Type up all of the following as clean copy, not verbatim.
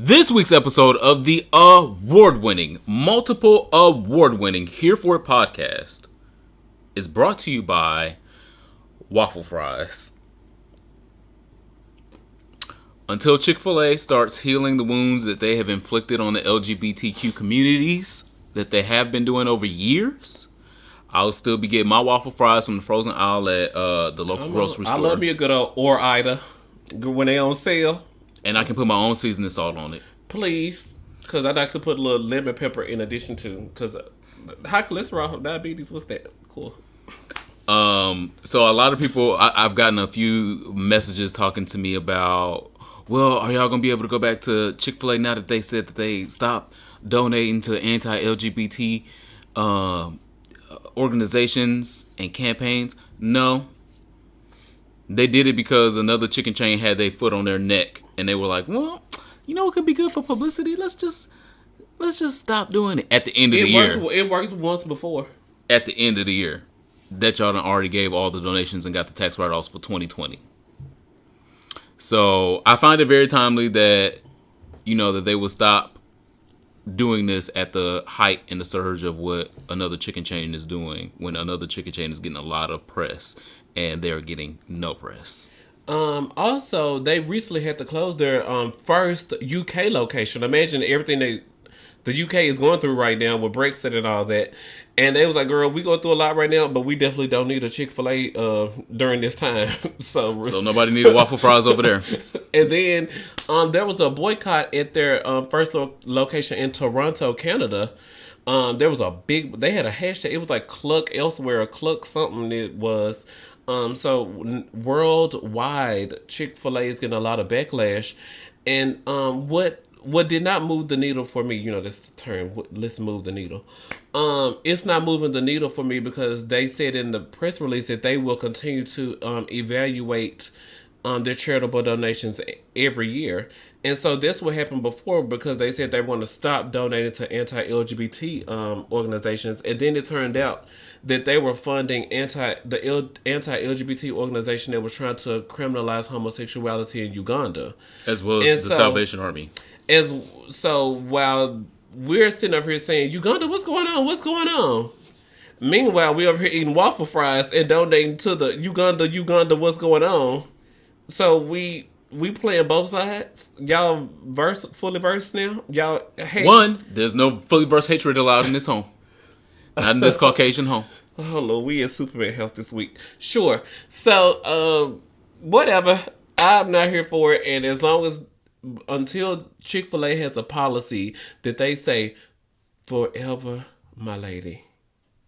This week's episode of the multiple award-winning Here For It podcast is brought to you by Waffle Fries. Until Chick-fil-A starts healing the wounds that they have inflicted on the LGBTQ communities that they have been doing over years, I'll still be getting my waffle fries from the frozen aisle at the local grocery store. I love me a good old or Ida when they on sale. And I can put my own seasoning salt on it. Please. Because I like to put a little lemon pepper in addition to. Because high cholesterol, diabetes, what's that? Cool. So a lot of people, I've gotten a few messages talking to me about, well, are y'all going to be able to go back to Chick-fil-A now that they said that they stopped donating to anti-LGBT organizations and campaigns? No. They did it because another chicken chain had their foot on their neck, and they were like, "Well, you know, it could be good for publicity. Let's just stop doing it." At the end of the year, it worked once before. At the end of the year, that y'all done already gave all the donations and got the tax write-offs for 2020. So I find it very timely that that they will stop doing this at the height and the surge of what another chicken chain is doing, when another chicken chain is getting a lot of press and they're getting no press. Also, they recently had to close their first UK location. Imagine everything the UK is going through right now with Brexit and all that. And they was like, girl, we going through a lot right now, but we definitely don't need a Chick-fil-A during this time. So nobody needed waffle fries over there. And then there was a boycott at their first location in Toronto, Canada. There was they had a hashtag. It was like Cluck Elsewhere or Cluck something it was. So worldwide, Chick-fil-A is getting a lot of backlash. And what did not move the needle for me, that's the term, let's move the needle. It's not moving the needle for me because they said in the press release that they will continue to evaluate their charitable donations every year. And so this what happened before because they said they want to stop donating to anti-LGBT organizations. And then it turned out that they were funding anti-LGBT organization that was trying to criminalize homosexuality in Uganda. As well as the Salvation Army. So while we're sitting up here saying, Uganda, what's going on? What's going on? Meanwhile, we're over here eating waffle fries and donating to the Uganda, what's going on? So we playing both sides. Y'all fully versed now? Y'all hate? One, there's no fully versed hatred allowed in this home. Not in this Caucasian home. Oh, Lord, we in Superman house this week. Sure. So, whatever. I'm not here for it. And until Chick-fil-A has a policy that they say, forever, my lady,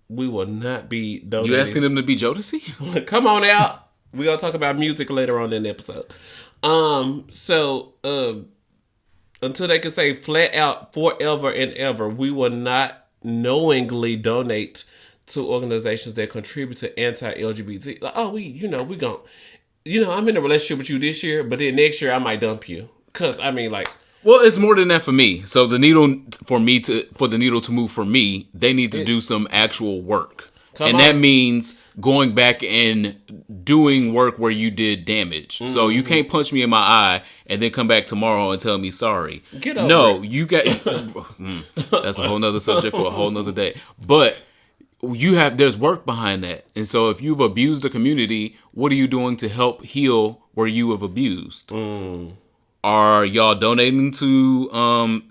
we will not be donating. You asking them to be Jodeci? Come on out. We're going to talk about music later on in the episode. Until they can say flat out forever and ever, we will not knowingly donate to organizations that contribute to anti-LGBT. Like, we gon', I'm in a relationship with you this year, but then next year I might dump you. Cause well, it's more than that for me. So the needle for the needle to move for me, they need to do some actual work. That means going back and doing work where you did damage. Mm-hmm. So you can't punch me in my eye and then come back tomorrow and tell me sorry. Get over it. You got that's a whole nother subject for a whole nother day. But there's work behind that. And so if you've abused the community, what are you doing to help heal where you have abused? Are y'all donating to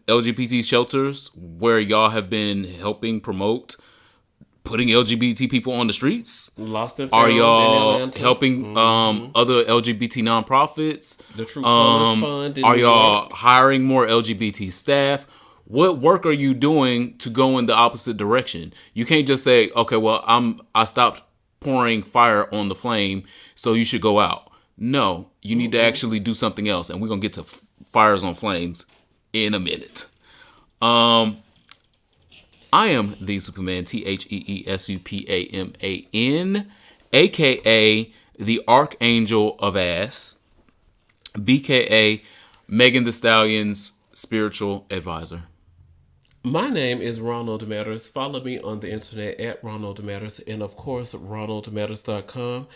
LGBT shelters where y'all have been helping promote putting LGBT people on the streets? Lost and Are found y'all helping other LGBT nonprofits? The True Colors Fund. Are y'all hiring more LGBT staff? What work are you doing to go in the opposite direction? You can't just say, okay, well, I stopped pouring fire on the flame, so you should go out. No, you need to actually do something else, and we're gonna get to fires on flames in a minute. I am the Superman, TheeSupaman, aka the Archangel of Ass, BKA Megan Thee Stallion's spiritual advisor. My name is Ronald Matters. Follow me on the internet at Ronald Matters and, of course, RonaldMatters.com.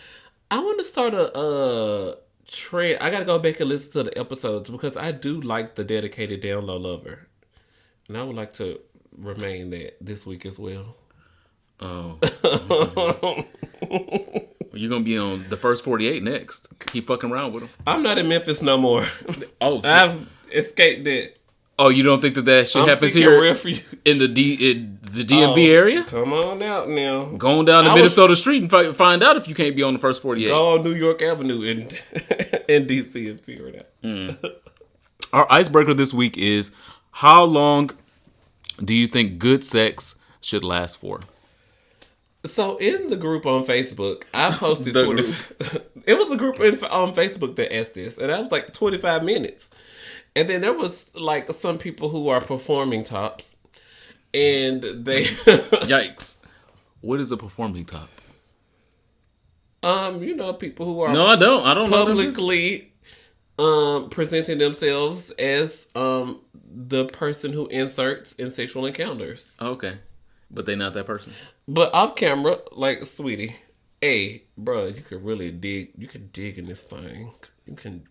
I want to start a trend. I gotta go back and listen to the episodes because I do like the dedicated down low lover, and I would like to remain that this week as well. Oh, you're gonna be on the first 48 next. Keep fucking around with them. I'm not in Memphis no more. Oh, I've escaped it. Oh, you don't think that shit happens seeking here refuge. in the DMV area? Come on out now. Going down to Minnesota Street and find out if you can't be on the first 48. Go on New York Avenue in DC and figure it out. Our icebreaker this week is: how long do you think good sex should last for? So in the group on Facebook, I posted 20. It was a group on Facebook that asked this, and I was like 25 minutes. And then there was like some people who are performing tops, and they Yikes! What is a performing top? People who are I don't publicly presenting themselves as the person who inserts in sexual encounters. Okay, but they not that person. But off camera, like, sweetie, hey, bro, you can really dig. You can dig in this thing. You can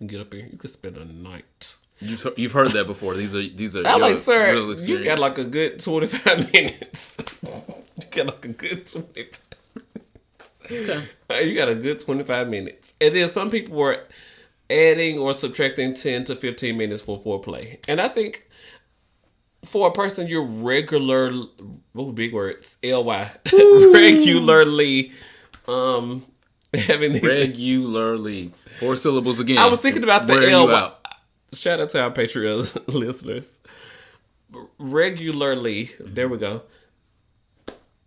get up here. You can spend a night. You've heard that before. These are. I'm like, sir, real experiences. you got like a good 25 minutes. You got like a good 25. Okay. You got a good 25 minutes, and then some people were adding or subtracting 10 to 15 minutes for foreplay, and I think. For a person, you're big words, LY, regularly, having these. Regularly. 4 syllables again. I was thinking about the Wearing LY. you out. Shout out to our Patreon listeners. Regularly, there we go.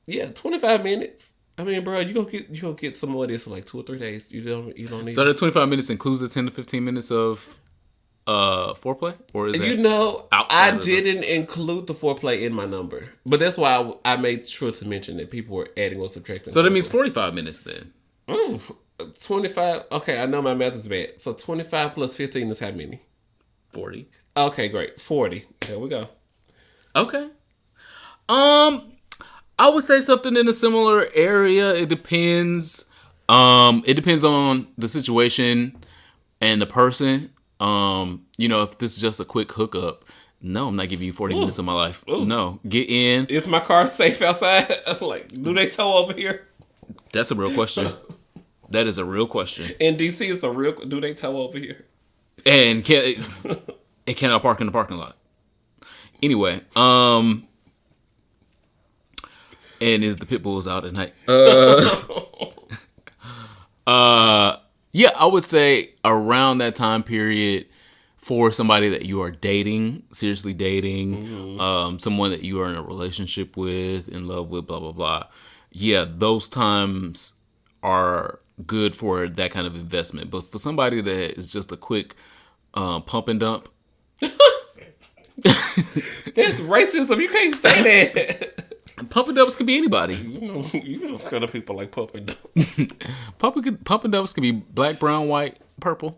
Yeah, 25 minutes. I mean, bro, you gonna get some more of this in like 2 or 3 days. You don't need. So the 25 minutes includes the 10 to 15 minutes of foreplay, or is that I didn't include the foreplay in my number, but that's why I made sure to mention that people were adding or subtracting. So that means 45 minutes then. 25. Okay, I know my math is bad. So 25 plus 15 is how many? 40. Okay, great. 40. There we go. Okay. I would say something in a similar area. It depends. It depends on the situation and the person. If this is just a quick hookup, no, I'm not giving you 40 minutes of my life. Ooh. No, get in. Is my car safe outside? Like, do they tow over here? That's a real question. That is a real question. In DC, it's a real. Do they tow over here? And it cannot park in the parking lot. Anyway, and is the pit bulls out at night? Yeah, I would say around that time period for somebody that you are dating, seriously dating, someone that you are in a relationship with, in love with, blah, blah, blah. Yeah, those times are good for that kind of investment. But for somebody that is just a quick pump and dump. That's racism. You can't say that. Pump and dumps can be anybody. You know kind of people like pump and dump. Pump and dumps can be black, brown, white, purple.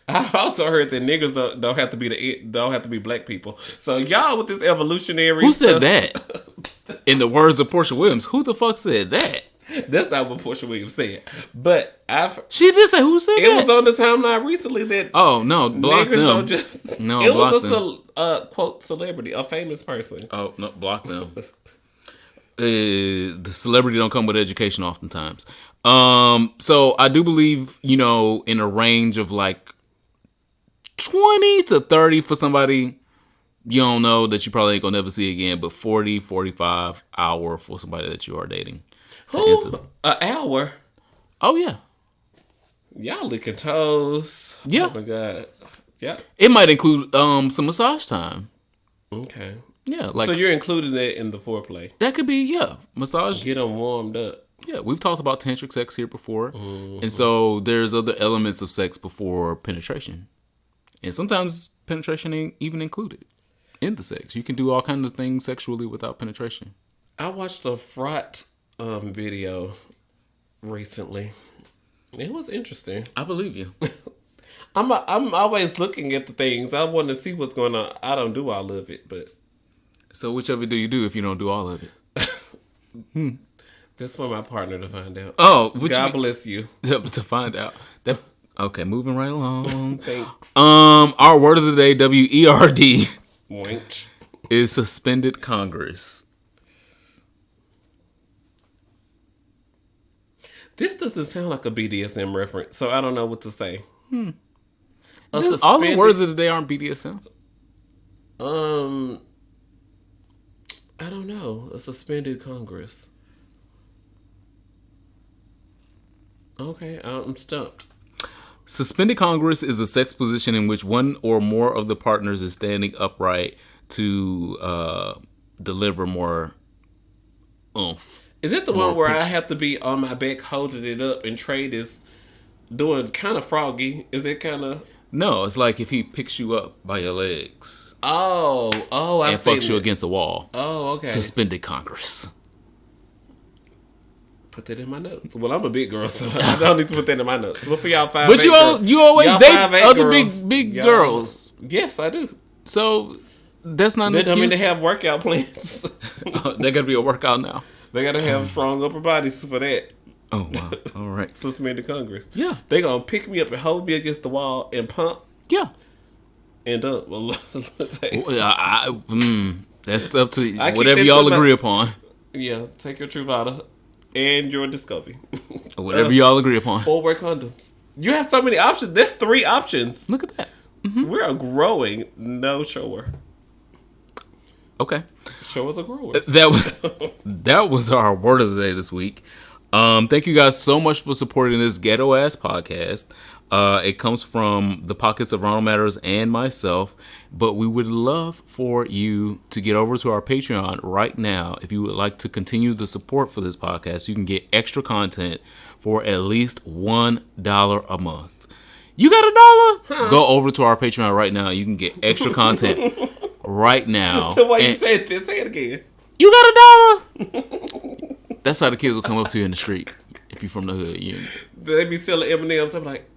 I also heard that niggas don't have to be black people. So y'all with this evolutionary. Who said that? In the words of Portia Williams, who the fuck said that? That's not what Portia Williams said. But she did say who said that? It was on the timeline recently that. Oh no, block them. No, it block was them. a quote celebrity, a famous person. Oh no, block them. The celebrity don't come with education oftentimes. So I do believe, in a range of like 20 to 30 for somebody you don't know that you probably ain't gonna never see again, but 40, 45 hour for somebody that you are dating. An hour? Oh yeah. Y'all licking toes. Yeah. Oh my god. Yeah. It might include some massage time. Okay. Yeah, so you're including that in the foreplay. That could be, massage. Get them warmed up. Yeah, we've talked about tantric sex here before. And so there's other elements of sex before penetration. And sometimes penetration ain't even included in the sex. You can do all kinds of things sexually without penetration. I watched a fraught video recently. It was interesting. I believe you. I'm always looking at the things. I want to see what's going on. I don't do all of it, but... So which of it do you do if you don't do all of it? That's for my partner to find out. Oh, God bless you. To find out. Okay, moving right along. Thanks. Our word of the day, WERD, Wench. is suspended Congress. This doesn't sound like a BDSM reference, so I don't know what to say. All the words of the day aren't BDSM. I don't know. A suspended Congress. Okay, I'm stumped. Suspended Congress is a sex position in which one or more of the partners is standing upright to deliver more oomph. Is it the one where I have to be on my back holding it up and Trade is doing kind of froggy? Is it kind of... No, it's like if he picks you up by your legs. Oh, I see. And fucks you against the wall. Oh, okay. Suspended Congress. Put that in my notes. Well, I'm a big girl, so I don't need to put that in my notes. But for y'all 5'8" But you always y'all date 5'8" other girls, big y'all- girls. Yes, I do. So that's not an That don't mean excuse. they have workout plans. They gotta be a workout now. They gotta have strong upper bodies for that. Oh wow! All right. Suspended Congress. Yeah. They gonna pick me up and hold me against the wall and pump Yeah. and up. Well, That's up to I keep whatever that y'all to my- agree upon. yeah, take your Truvada and your Discovery. Whatever y'all agree upon. Or wear condoms. You have so many options. There's 3 options. Look at that. We're a growing no shower. Okay. Showers are growers. That was our word of the day this week. Thank you guys so much for supporting this ghetto ass podcast. It comes from the pockets of Ronald Matters and myself, but we would love for you to get over to our Patreon right now. If you would like to continue the support for this podcast, you can get extra content for at least $1 a month. You got $1? Go over to our Patreon right now. You can get extra content right now. Why you said this? Say it again. You got $1? That's how the kids will come up to you in the street if you're from the hood. They be selling M&Ms. I'm like,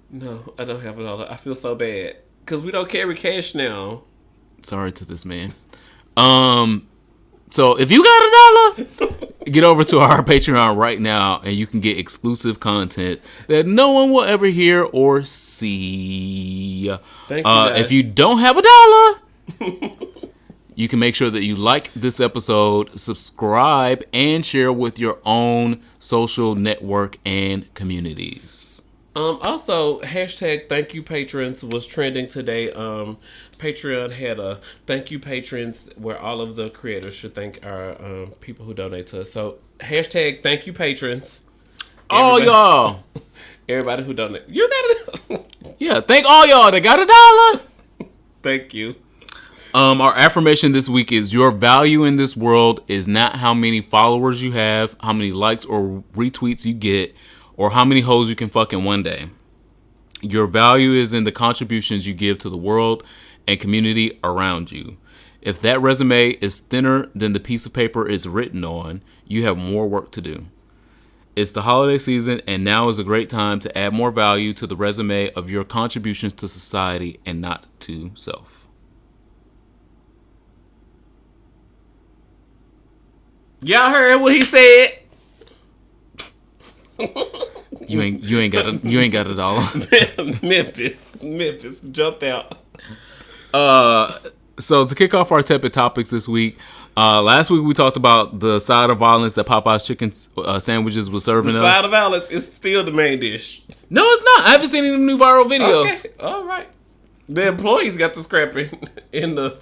no, I don't have $1. I feel so bad because we don't carry cash now. Sorry to this man. So if you got $1, get over to our Patreon right now, and you can get exclusive content that no one will ever hear or see. Thank you, guys. If you don't have $1, you can make sure that you like this episode, subscribe, and share with your own social network and communities. Also, hashtag thank you patrons was trending today. Patreon had a thank you patrons where all of the creators should thank our people who donate to us. So hashtag thank you patrons. All y'all. Everybody who donate. You got it. Yeah, thank all y'all that got $1. Thank you. Our affirmation this week is your value in this world is not how many followers you have, how many likes or retweets you get, or how many hoes you can fuck in one day. Your value is in the contributions you give to the world and community around you. If that resume is thinner than the piece of paper it's written on, you have more work to do. It's the holiday season, and now is a great time to add more value to the resume of your contributions to society and not to self. Y'all heard what he said. You ain't got $1. Memphis jumped out. So to kick off our tepid topics this week, last week we talked about the side of violence that Popeye's chicken sandwiches was serving The us. side of violence is still the main dish. No, it's not. I haven't seen any new viral videos. Okay, all right. The employees got the scrapping in the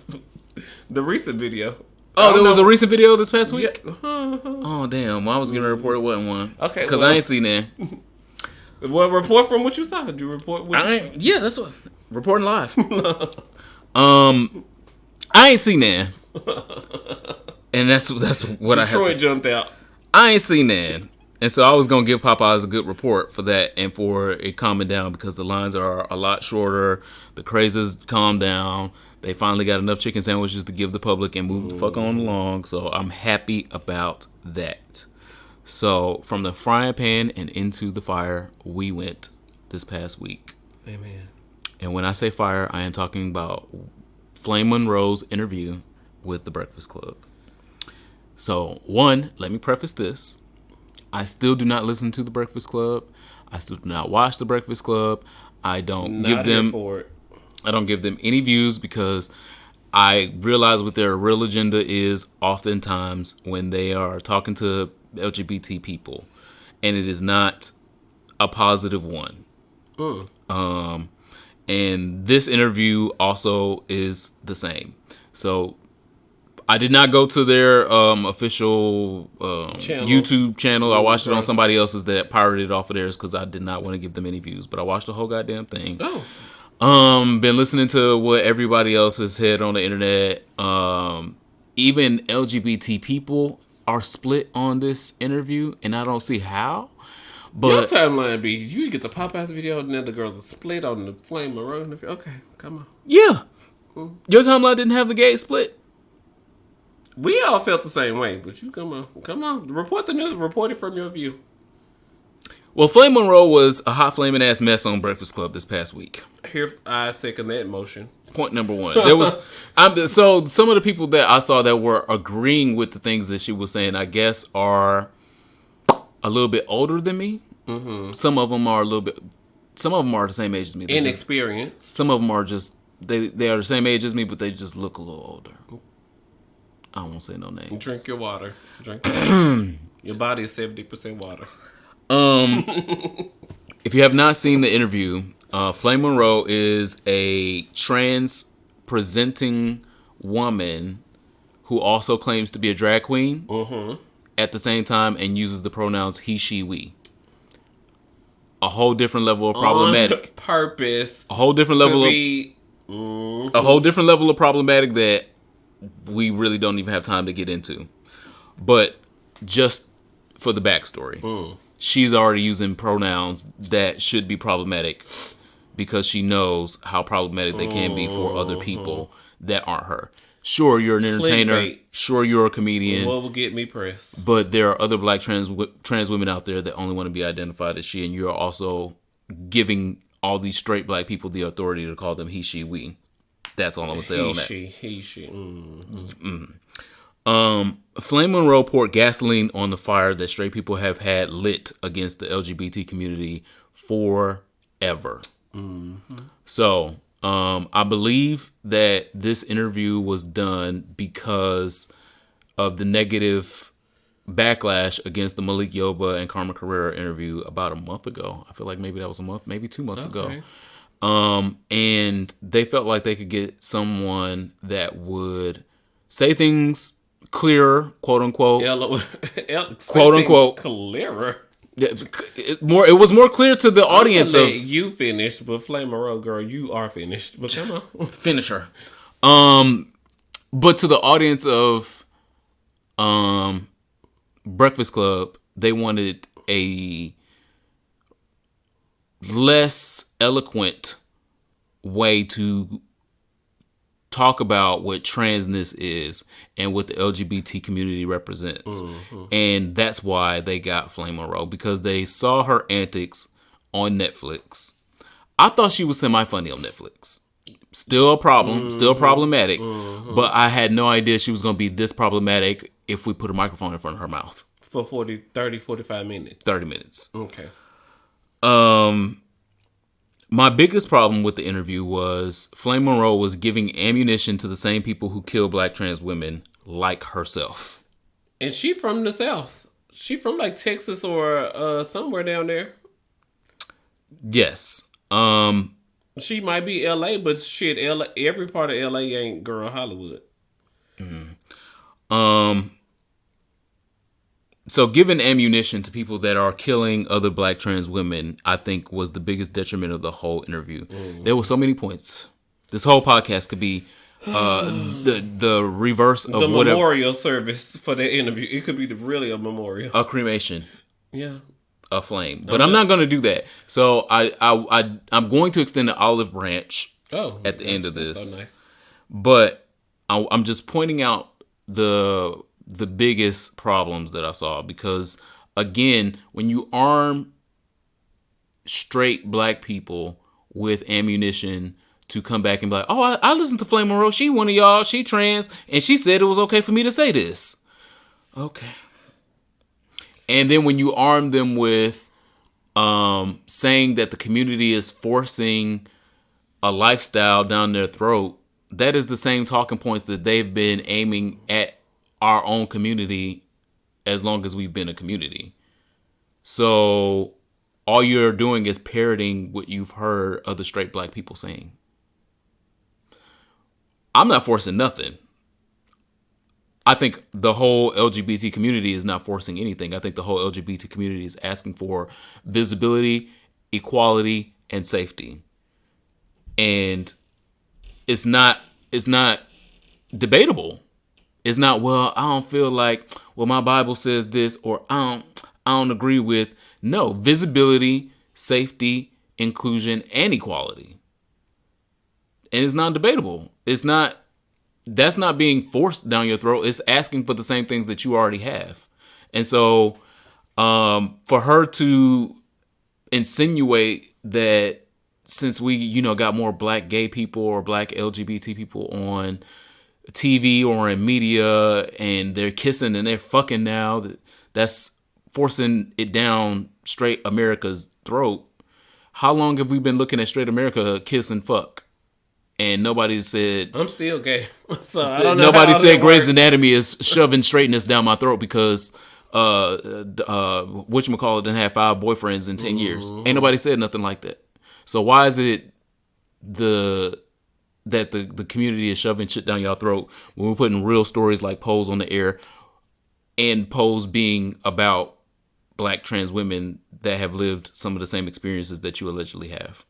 recent video. Oh, there was a recent video this past week? Yeah. Oh, damn. Well, I was going to report it wasn't one. Okay, Because well. I ain't seen that. Well, report from what you saw. Did you report what you saw? Yeah, that's what. Reporting live. I ain't seen that. And that's what I have to Detroit say. jumped out. I ain't seen that. And so I was going to give Popeyes a good report for that and for it calming down because the lines are a lot shorter. The crazes calmed down. They finally got enough chicken sandwiches to give the public and move the fuck on along. So I'm happy about that. So from the frying pan and into the fire, we went this past week. Amen. And when I say fire, I am talking about Flame Monroe's interview with The Breakfast Club. So, one, let me preface this. I still do not listen to The Breakfast Club. I still do not watch The Breakfast Club. I don't Not give here them. for it. I don't give them any views because I realize what their real agenda is oftentimes when they are talking to LGBT people, and it is not a positive one. And this interview also is the same. So I did not go to their official YouTube channel. I watched it on somebody else's that pirated off of theirs because I did not want to give them any views. But I watched the whole goddamn thing. Been listening to what everybody else has said on the internet. Even LGBT people are split on this interview, and I don't see how. But your timeline be you get the Popeyes video, and then the girls are split on the Flame Monroe. Okay, come on. Yeah, your timeline didn't have the gay split. We all felt the same way, but you come on, report the news, report it from your view. Well, Flame Monroe was a hot flaming ass mess on Breakfast Club this past week. Here, I second that motion. Point number one. There was so some of the people that I saw that were agreeing with the things that she was saying, I guess, are a little bit older than me. Mm-hmm. Some of them are the same age as me. Inexperienced. Some of them are just they are the same age as me, but they just look a little older. I won't say no names. Drink your water. Your body is 70% water. If you have not seen the interview, Flame Monroe is a trans presenting woman who also claims to be a drag queen at the same time and uses the pronouns he, she, we. A whole different level of problematic. On purpose. A whole different level a whole different level of problematic that we really don't even have time to get into. But just for the backstory, she's already using pronouns that should be problematic because she knows how problematic they can be for other people that aren't her. Sure, you're an entertainer. Clickbait. Sure, you're a comedian. What will get me pressed? But there are other black trans women out there that only want to be identified as she, and you're also giving all these straight black people the authority to call them he, she, we. That's all I'm gonna say on that. He, she. Flame Monroe poured gasoline on the fire that straight people have had lit against the LGBT community forever. So, I believe that this interview was done because of the negative backlash against the Malik Yoba and Carmen Carrera interview about a month ago. I feel like maybe that was a month, maybe 2 months ago. And they felt like they could get someone that would say things clearer, quote unquote, quote unquote, clearer. It was more clear to the audience of you finished, but Flame Monroe, girl, you are finished. But come on, finish her. But to the audience of Breakfast Club, they wanted a less eloquent way to talk about what transness is and what the LGBT community represents. And that's why they got Flame Monroe, because they saw her antics on Netflix. I thought she was semi-funny on Netflix. Still a problem, still problematic, but I had no idea she was going to be this problematic if we put a microphone in front of her mouth. For 45 minutes. 30 minutes. Okay. My biggest problem with the interview was Flame Monroe was giving ammunition to the same people who kill black trans women like herself. And she from the South. She from like Texas or somewhere down there. Yes. She might be LA, but shit, LA, every part of LA ain't girl Hollywood. So giving ammunition to people that are killing other black trans women, I think, was the biggest detriment of the whole interview. There were so many points. This whole podcast could be the reverse of the whatever. Memorial service for that interview. It could be really a memorial. A cremation. Yeah. A flame. But I'm not going to do that. So I'm going to extend the olive branch at the end of this. So nice. But I'm just pointing out the biggest problems that I saw, because again, when you arm straight black people with ammunition to come back and be like, oh, I listened to Flame Monroe, she one of y'all, she trans, and she said it was okay for me to say this. Okay. And then when you arm them with saying that the community is forcing a lifestyle down their throat, that is the same talking points that they've been aiming at our own community as long as we've been a community. So all you're doing is parroting what you've heard other straight black people saying. I'm not forcing nothing. I think the whole LGBT community is not forcing anything. I think the whole LGBT community is asking for visibility, equality, and safety. And it's not debatable. It's not, well, I don't feel like, well, my Bible says this, or I don't agree with. No, visibility, safety, inclusion, and equality. And it's not debatable. That's not being forced down your throat. It's asking for the same things that you already have. And so for her to insinuate that since we, got more black gay people or black LGBT people on TV or in media and they're kissing and they're fucking now, that's forcing it down straight America's throat. How long have we been looking at straight America kiss and fuck? And nobody said... I'm still gay. So I don't know. Nobody said Grey's Anatomy is shoving straightness down my throat because whatchamacallit done had 5 boyfriends in 10 years. Ain't nobody said nothing like that. So why is it that the community is shoving shit down y'all throat when we're putting real stories like Pose on the air, and Pose being about black trans women that have lived some of the same experiences that you allegedly have?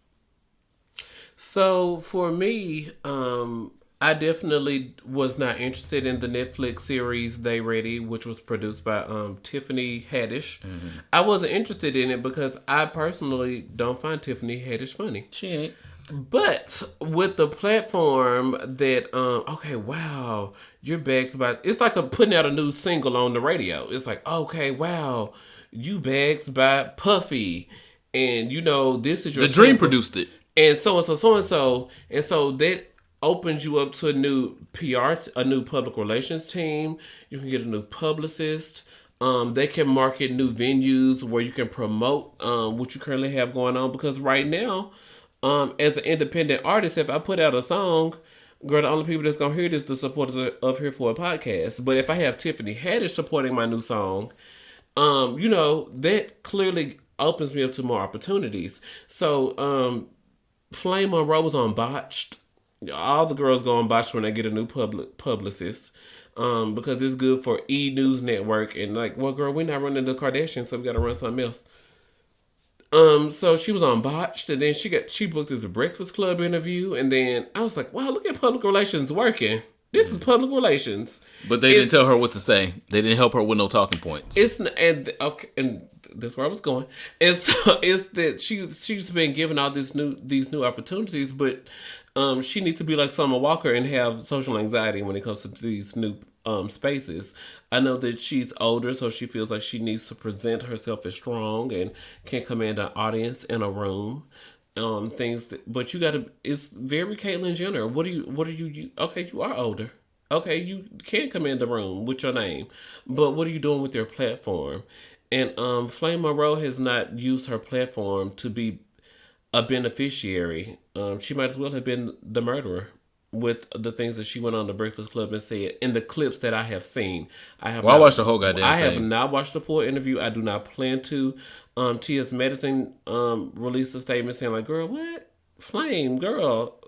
So for me, I definitely was not interested in the Netflix series They Ready, which was produced by Tiffany Haddish. Mm-hmm. I wasn't interested in it because I personally don't find Tiffany Haddish funny. She ain't. But with the platform that, okay, wow, you're backed by... It's like putting out a new single on the radio. It's like, okay, wow, you backed by Puffy. And, this is your... The Dream produced it. And so. And so that opens you up to a new PR, a new public relations team. You can get a new publicist. They can market new venues where you can promote what you currently have going on. Because right now, as an independent artist, if I put out a song, girl, the only people that's going to hear this is the supporters of Here for a Podcast. But if I have Tiffany Haddish supporting my new song, that clearly opens me up to more opportunities. So, Flame Monroe was on Botched. All the girls go on Botched when they get a new publicist, because it's good for E! News Network. And like, well, girl, we're not running the Kardashians, so we got to run something else. So she was on Botched, and then she booked as a Breakfast Club interview, and then I was like, wow, look at public relations working. This is public relations. But they didn't tell her what to say. They didn't help her with no talking points. And that's where I was going. And so it's that she's been given all these new opportunities, but she needs to be like Summer Walker and have social anxiety when it comes to these new spaces. I know that she's older, so she feels like she needs to present herself as strong and can command an audience in a room. But you gotta. It's very Caitlyn Jenner. What are you? Okay, you are older. Okay, you can command the room with your name, but what are you doing with your platform? And Flame Monroe has not used her platform to be a beneficiary. She might as well have been the murderer with the things that she went on the Breakfast Club and said in the clips that I have seen. I watched the whole goddamn thing. I have not watched the full interview. I do not plan to. T.S. Medicine released a statement saying like, girl, what? Flame, girl,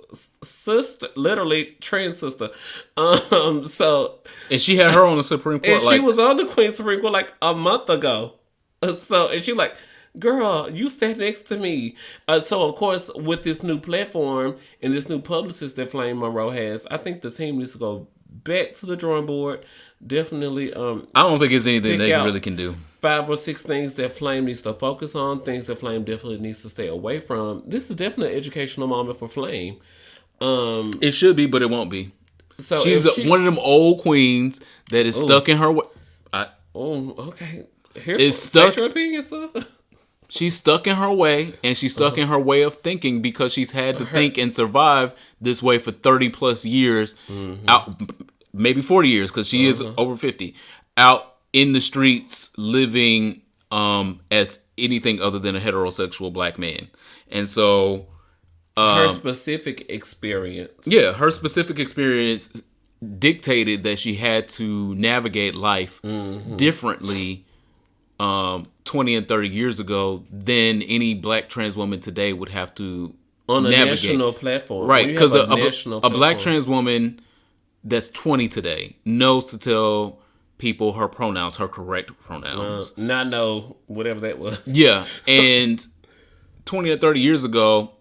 sister, literally trans sister. So, and she had her on the Supreme Court. And she was on the Queen's Supreme Court like a month ago. So, and she like, girl, you sat next to me. So, of course, with this new platform and this new publicist that Flame Monroe has, I think the team needs to go back to the drawing board. Definitely. I don't think it's anything they really can do. 5 or 6 things that Flame needs to focus on. Things that Flame definitely needs to stay away from. This is definitely an educational moment for Flame. It should be, but it won't be. So she's one of them old queens that is stuck in her way. Okay. It's stuck. Your opinion, stuff. She's stuck in her way, and she's stuck in her way of thinking because she's had to think and survive this way for 30 plus years, out maybe 40 years because she is over 50, out in the streets living as anything other than a heterosexual black man. And so her specific experience. Yeah, her specific experience dictated that she had to navigate life differently 20 and 30 years ago than any black trans woman today would have to on a navigate. National platform. Right, because a black trans woman that's 20 today knows to tell people her pronouns, her correct pronouns. Not know whatever that was. Yeah, and 20 or 30 years ago,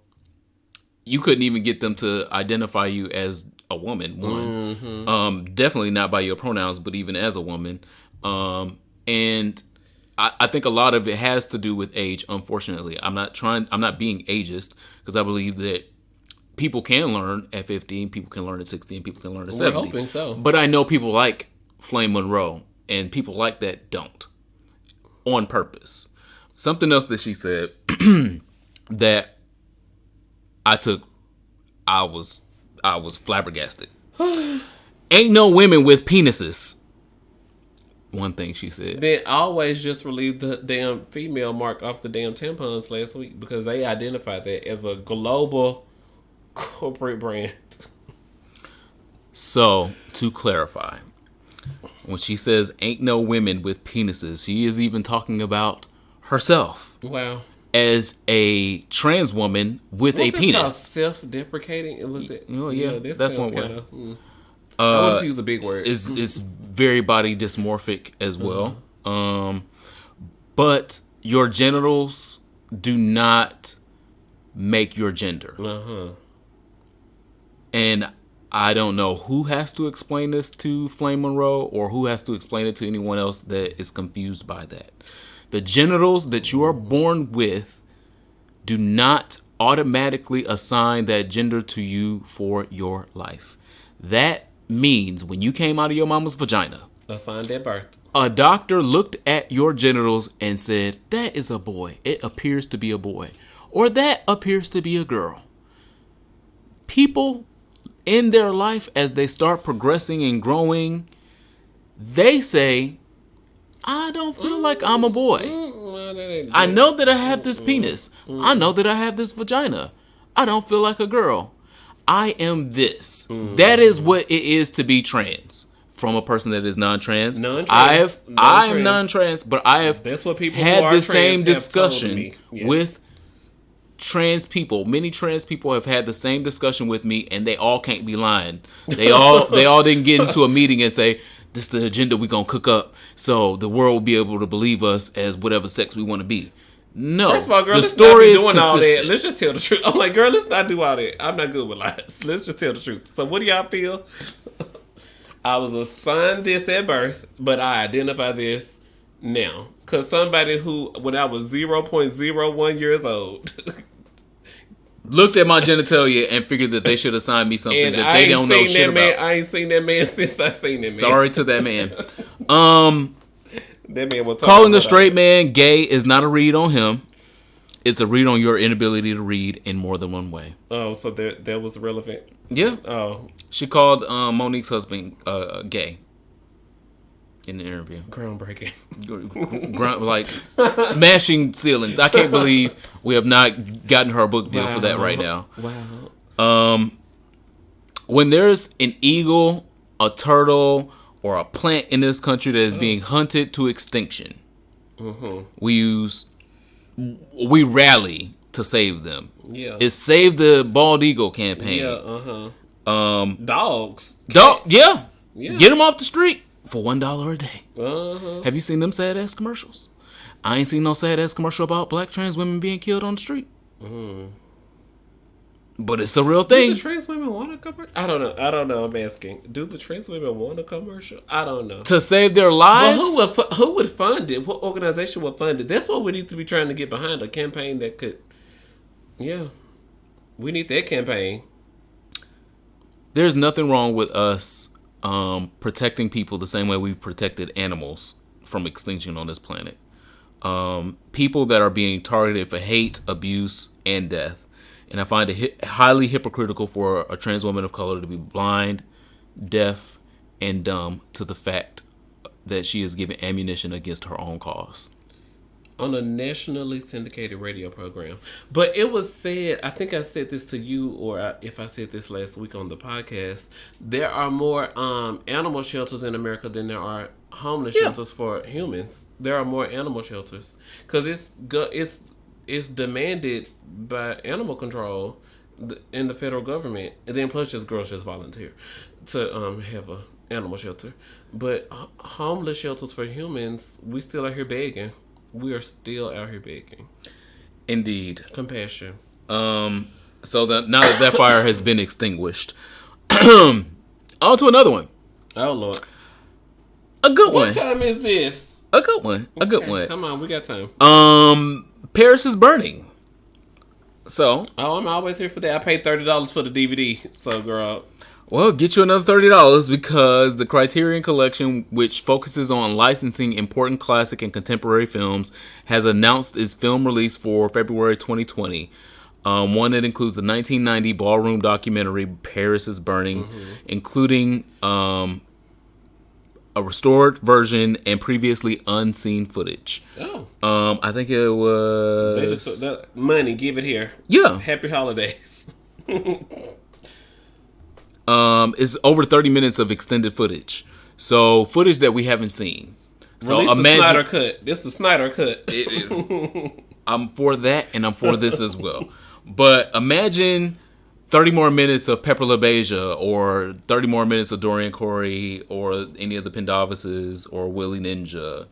you couldn't even get them to identify you as a woman, one. Definitely not by your pronouns, but even as a woman. And I think a lot of it has to do with age, unfortunately. I'm not being ageist, because I believe that people can learn at 15, people can learn at 60, and people can learn at 70. We're hoping so. But I know people like Flame Monroe, and people like that don't. On purpose. Something else that she said that I was flabbergasted. Ain't no women with penises. One thing she said. They always just relieved the damn female mark off the damn tampons last week because they identified that as a global corporate brand. So, to clarify, when she says ain't no women with penises, she is even talking about herself. Wow. As a trans woman with a penis. Self-deprecating? It was it. Oh, yeah, that's one way. I want to use a big word. It's very body dysmorphic as well. But your genitals do not make your gender. And I don't know who has to explain this to Flame Monroe or who has to explain it to anyone else that is confused by that. The genitals that you are born with do not automatically assign that gender to you for your life. That means when you came out of your mama's vagina, assigned at birth, a doctor looked at your genitals and said, that is a boy. It appears to be a boy. Or that appears to be a girl. People in their life, as they start progressing and growing, they say, I don't feel like I'm a boy. I know that I have this penis. I know that I have this vagina. I don't feel like a girl. I am this. That is what it is to be trans. From a person that is non-trans. I am non-trans, but I have had the same discussion with trans people. Many trans people have had the same discussion with me, and they all can't be lying. They all didn't get into a meeting and say, this is the agenda we're going to cook up so the world will be able to believe us as whatever sex we want to be. No. First of all, girl, the let's story not be doing is all that. Let's just tell the truth. I'm like, girl, let's not do all that. I'm not good with lies. Let's just tell the truth. So what do y'all feel? I was assigned this at birth, but I identify this now. Because somebody who, when I was 0.01 years old... looked at my genitalia and figured that they should assign me something that they don't know shit about. I ain't seen that man since I seen that man. Sorry to that man. That man was calling a straight man gay is not a read on him. It's a read on your inability to read in more than one way. Oh, so that was relevant? Yeah. Oh. She called Monique's husband gay in the interview. Groundbreaking. Like smashing ceilings. I can't believe we have not gotten her a book deal for that right now. Wow. When there's an eagle, a turtle, or a plant in this country that is being hunted to extinction, we rally to save them. Yeah. It's Save the Bald Eagle campaign. Yeah. Dogs. Yeah. Get them off the street for $1 a day. Have you seen them sad ass commercials? I ain't seen no sad ass commercial about black trans women being killed on the street. But it's a real thing. Do the trans women want a commercial? I don't know. I'm asking. Do the trans women want a commercial? I don't know. To save their lives? Well, who would fund it? What organization would fund it? That's what we need to be trying to get behind. A campaign that could... Yeah. We need that campaign. There's nothing wrong with us protecting people the same way we've protected animals from extinction on this planet. People that are being targeted for hate, abuse, and death. And I find it highly hypocritical for a trans woman of color to be blind, deaf, and dumb to the fact that she is given ammunition against her own cause. On a nationally syndicated radio program. But it was said, I think I said this to you, or if I said this last week on the podcast, there are more animal shelters in America than there are homeless shelters for humans. There are more animal shelters because it's demanded by animal control in the federal government, and then plus just girls just volunteer to have a animal shelter. But homeless shelters for humans, we still out here begging. We are still out here begging. Indeed. Compassion. So now that fire has been extinguished, on to another one. Oh Lord. A good one. What time is this? A good one. A good one. Come on, we got time. Paris is burning. So. Oh, I'm always here for that. I paid $30 for the DVD. So, girl. Well, get you another $30 because the Criterion Collection, which focuses on licensing important classic and contemporary films, has announced its film release for February 2020. One that includes the 1990 ballroom documentary Paris is Burning, including a restored version and previously unseen footage. Oh. I think it was... They just money, give it here. Yeah. Happy holidays. It's over 30 minutes of extended footage. So footage that we haven't seen. So Release imagine the Snyder cut. This the Snyder cut. I'm for that, and I'm for this as well. But imagine 30 more minutes of Pepper LaBeija, or 30 more minutes of Dorian Corey, or any of the Pendavises, or Willie Ninja.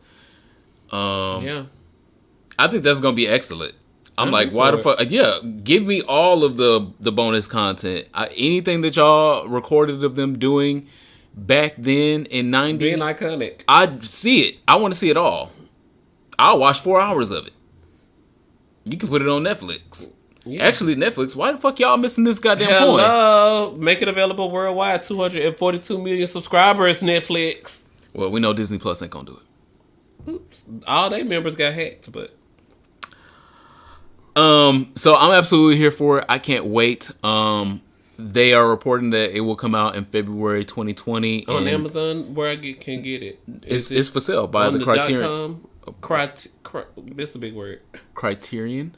Yeah. I think that's gonna be excellent. I'm like, why the fuck? Yeah, give me all of the bonus content. Anything that y'all recorded of them doing back then in 90. Being iconic. I'd see it. I want to see it all. I'll watch 4 hours of it. You can put it on Netflix. Yeah. Actually, Netflix, why the fuck y'all missing this goddamn point? Hello. Make it available worldwide. 242 million subscribers, Netflix. Well, we know Disney Plus ain't gonna do it. Oops. All their members got hacked, but... So I'm absolutely here for it. I can't wait. They are reporting that it will come out in February 2020 on Amazon. Where I can get it? It's for sale by the Criterion. This the big word. Criterion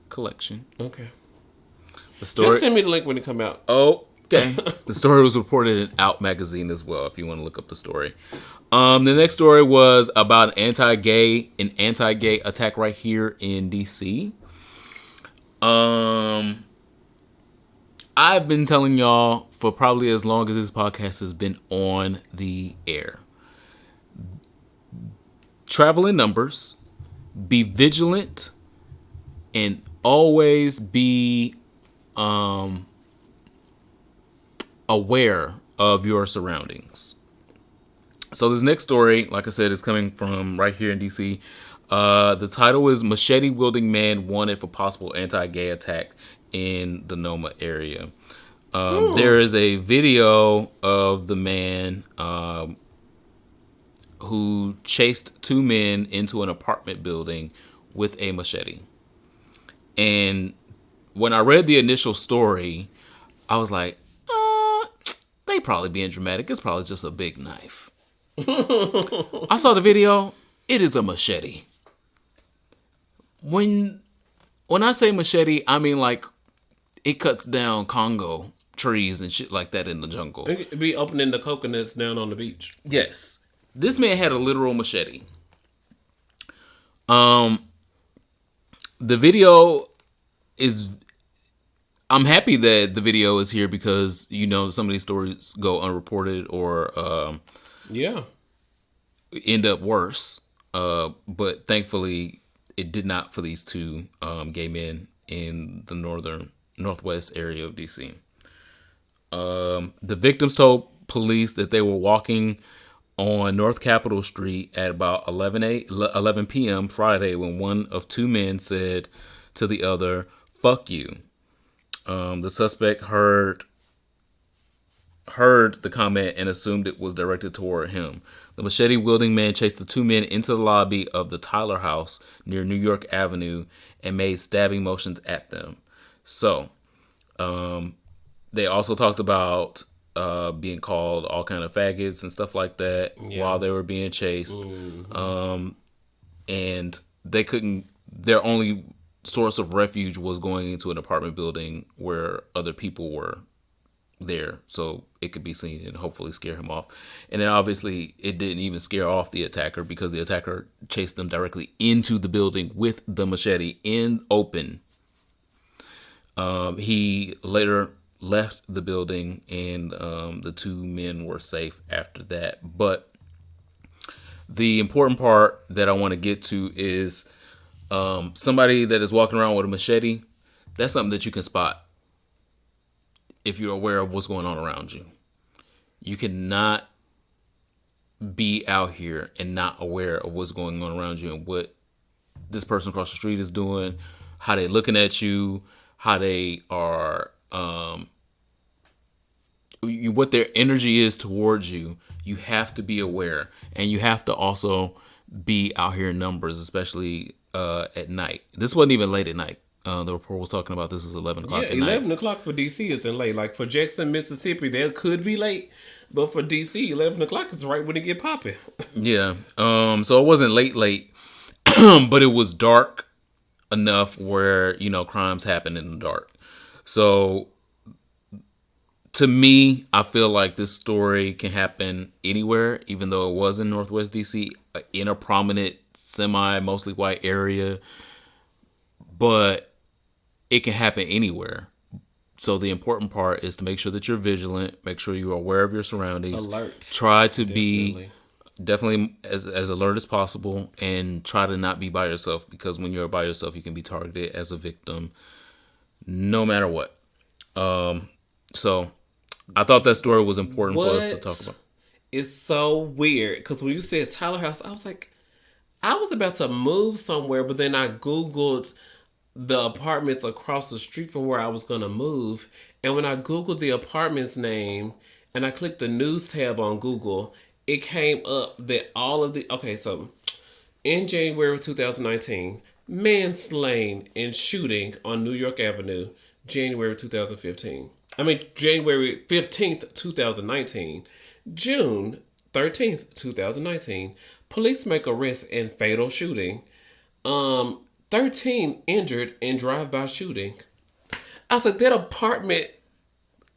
Collection. Okay. The story. Just send me the link when it come out. Okay. The story was reported in Out magazine as well. If you want to look up the story. The next story was about an anti-gay attack right here in DC. I've been telling y'all for probably as long as this podcast has been on the air. Travel in numbers, be vigilant, and always be aware of your surroundings. So this next story, like I said, is coming from right here in DC. The title is Machete-Wielding Man Wanted for Possible Anti-Gay Attack in the Noma area. There is a video of the man who chased two men into an apartment building with a machete. And when I read the initial story, I was like, they probably being dramatic. It's probably just a big knife. I saw the video. It is a machete. When I say machete, I mean like it cuts down Congo trees and shit like that in the jungle. It could be opening the coconuts down on the beach. Yes. This man had a literal machete. The video is... I'm happy that the video is here because, you know, some of these stories go unreported or end up worse. But thankfully, it did not for these two gay men in the northwest area of DC. The victims told police that they were walking on North Capitol Street at about 11 p.m. Friday when one of two men said to the other, "Fuck you." The suspect heard the comment and assumed it was directed toward him. The machete-wielding man chased the two men into the lobby of the Tyler House near New York Avenue and made stabbing motions at them. So, they also talked about being called all kind of faggots and stuff like that while they were being chased. Mm-hmm. And they couldn't. Their only source of refuge was going into an apartment building where other people were there, so it could be seen and hopefully scare him off. And then obviously it didn't even scare off the attacker because the attacker chased them directly into the building with the machete in open. He later left the building, and the two men were safe after that. But the important part that I want to get to is somebody that is walking around with a machete. That's something that you can spot if you're aware of what's going on around you. You cannot be out here and not aware of what's going on around you and what this person across the street is doing, how they're looking at you, how they are, what their energy is towards you. You have to be aware, and you have to also be out here in numbers, especially at night. This wasn't even late at night. The report was talking about this was 11 o'clock at night. 11 o'clock for DC isn't late. Like for Jackson, Mississippi, they could be late. But for DC, 11 o'clock is right when it get popping. Yeah. So it wasn't late, but it was dark enough where, crimes happen in the dark. So to me, I feel like this story can happen anywhere, even though it was in Northwest DC, in a prominent, mostly white area. But it can happen anywhere. So the important part is to make sure that you're vigilant, make sure you're aware of your surroundings. Alert. Try to be definitely as alert as possible, and try to not be by yourself, because when you're by yourself, you can be targeted as a victim no matter what. So I thought that story was important for us to talk about. It's so weird because when you said Tyler House, I was like, I was about to move somewhere, but then I Googled the apartments across the street from where I was going to move. And when I Googled the apartment's name and I clicked the news tab on Google, it came up that all of the... Okay, so in January of 2019, man slain in shooting on New York Avenue, January 2015. January 15th, 2019. June 13th, 2019. Police make arrest in fatal shooting. 13 injured in drive-by shooting. I was like, that apartment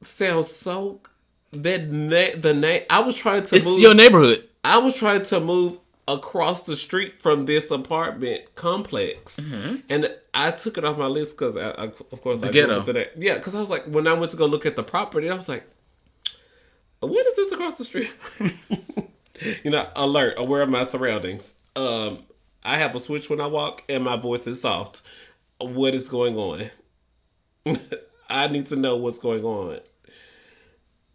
sounds so... the name... I was trying to move... It's your neighborhood. I was trying to move across the street from this apartment complex. Mm-hmm. And I took it off my list because, of course... The ghetto. Yeah, because I was like, when I went to go look at the property, I was like, what is this across the street? Alert, aware of my surroundings. I have a switch when I walk, and my voice is soft. What is going on? I need to know what's going on.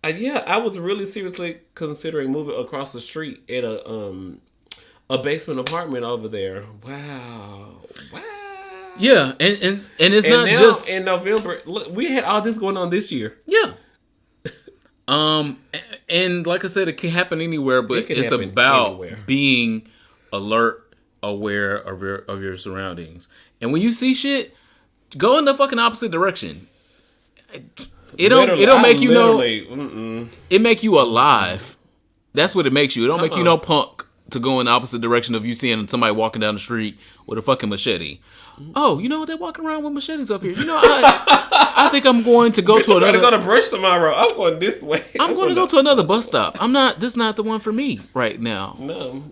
I was really seriously considering moving across the street at a basement apartment over there. Wow. Yeah, and it's not now, just in November. Look, we had all this going on this year. Yeah. And like I said, it can happen anywhere, but it's about anywhere. Being alert, aware of your surroundings. And when you see shit, go in the fucking opposite direction. It don't make you know. It make you alive. That's what it makes you. It don't make you no punk to go in the opposite direction of you seeing somebody walking down the street with a fucking machete. Oh, they're walking around with machetes up here. I think I'm going to go to another. I'm going to brush tomorrow. I'm going this way. I'm going to go to another bus stop. This is not the one for me right now. No.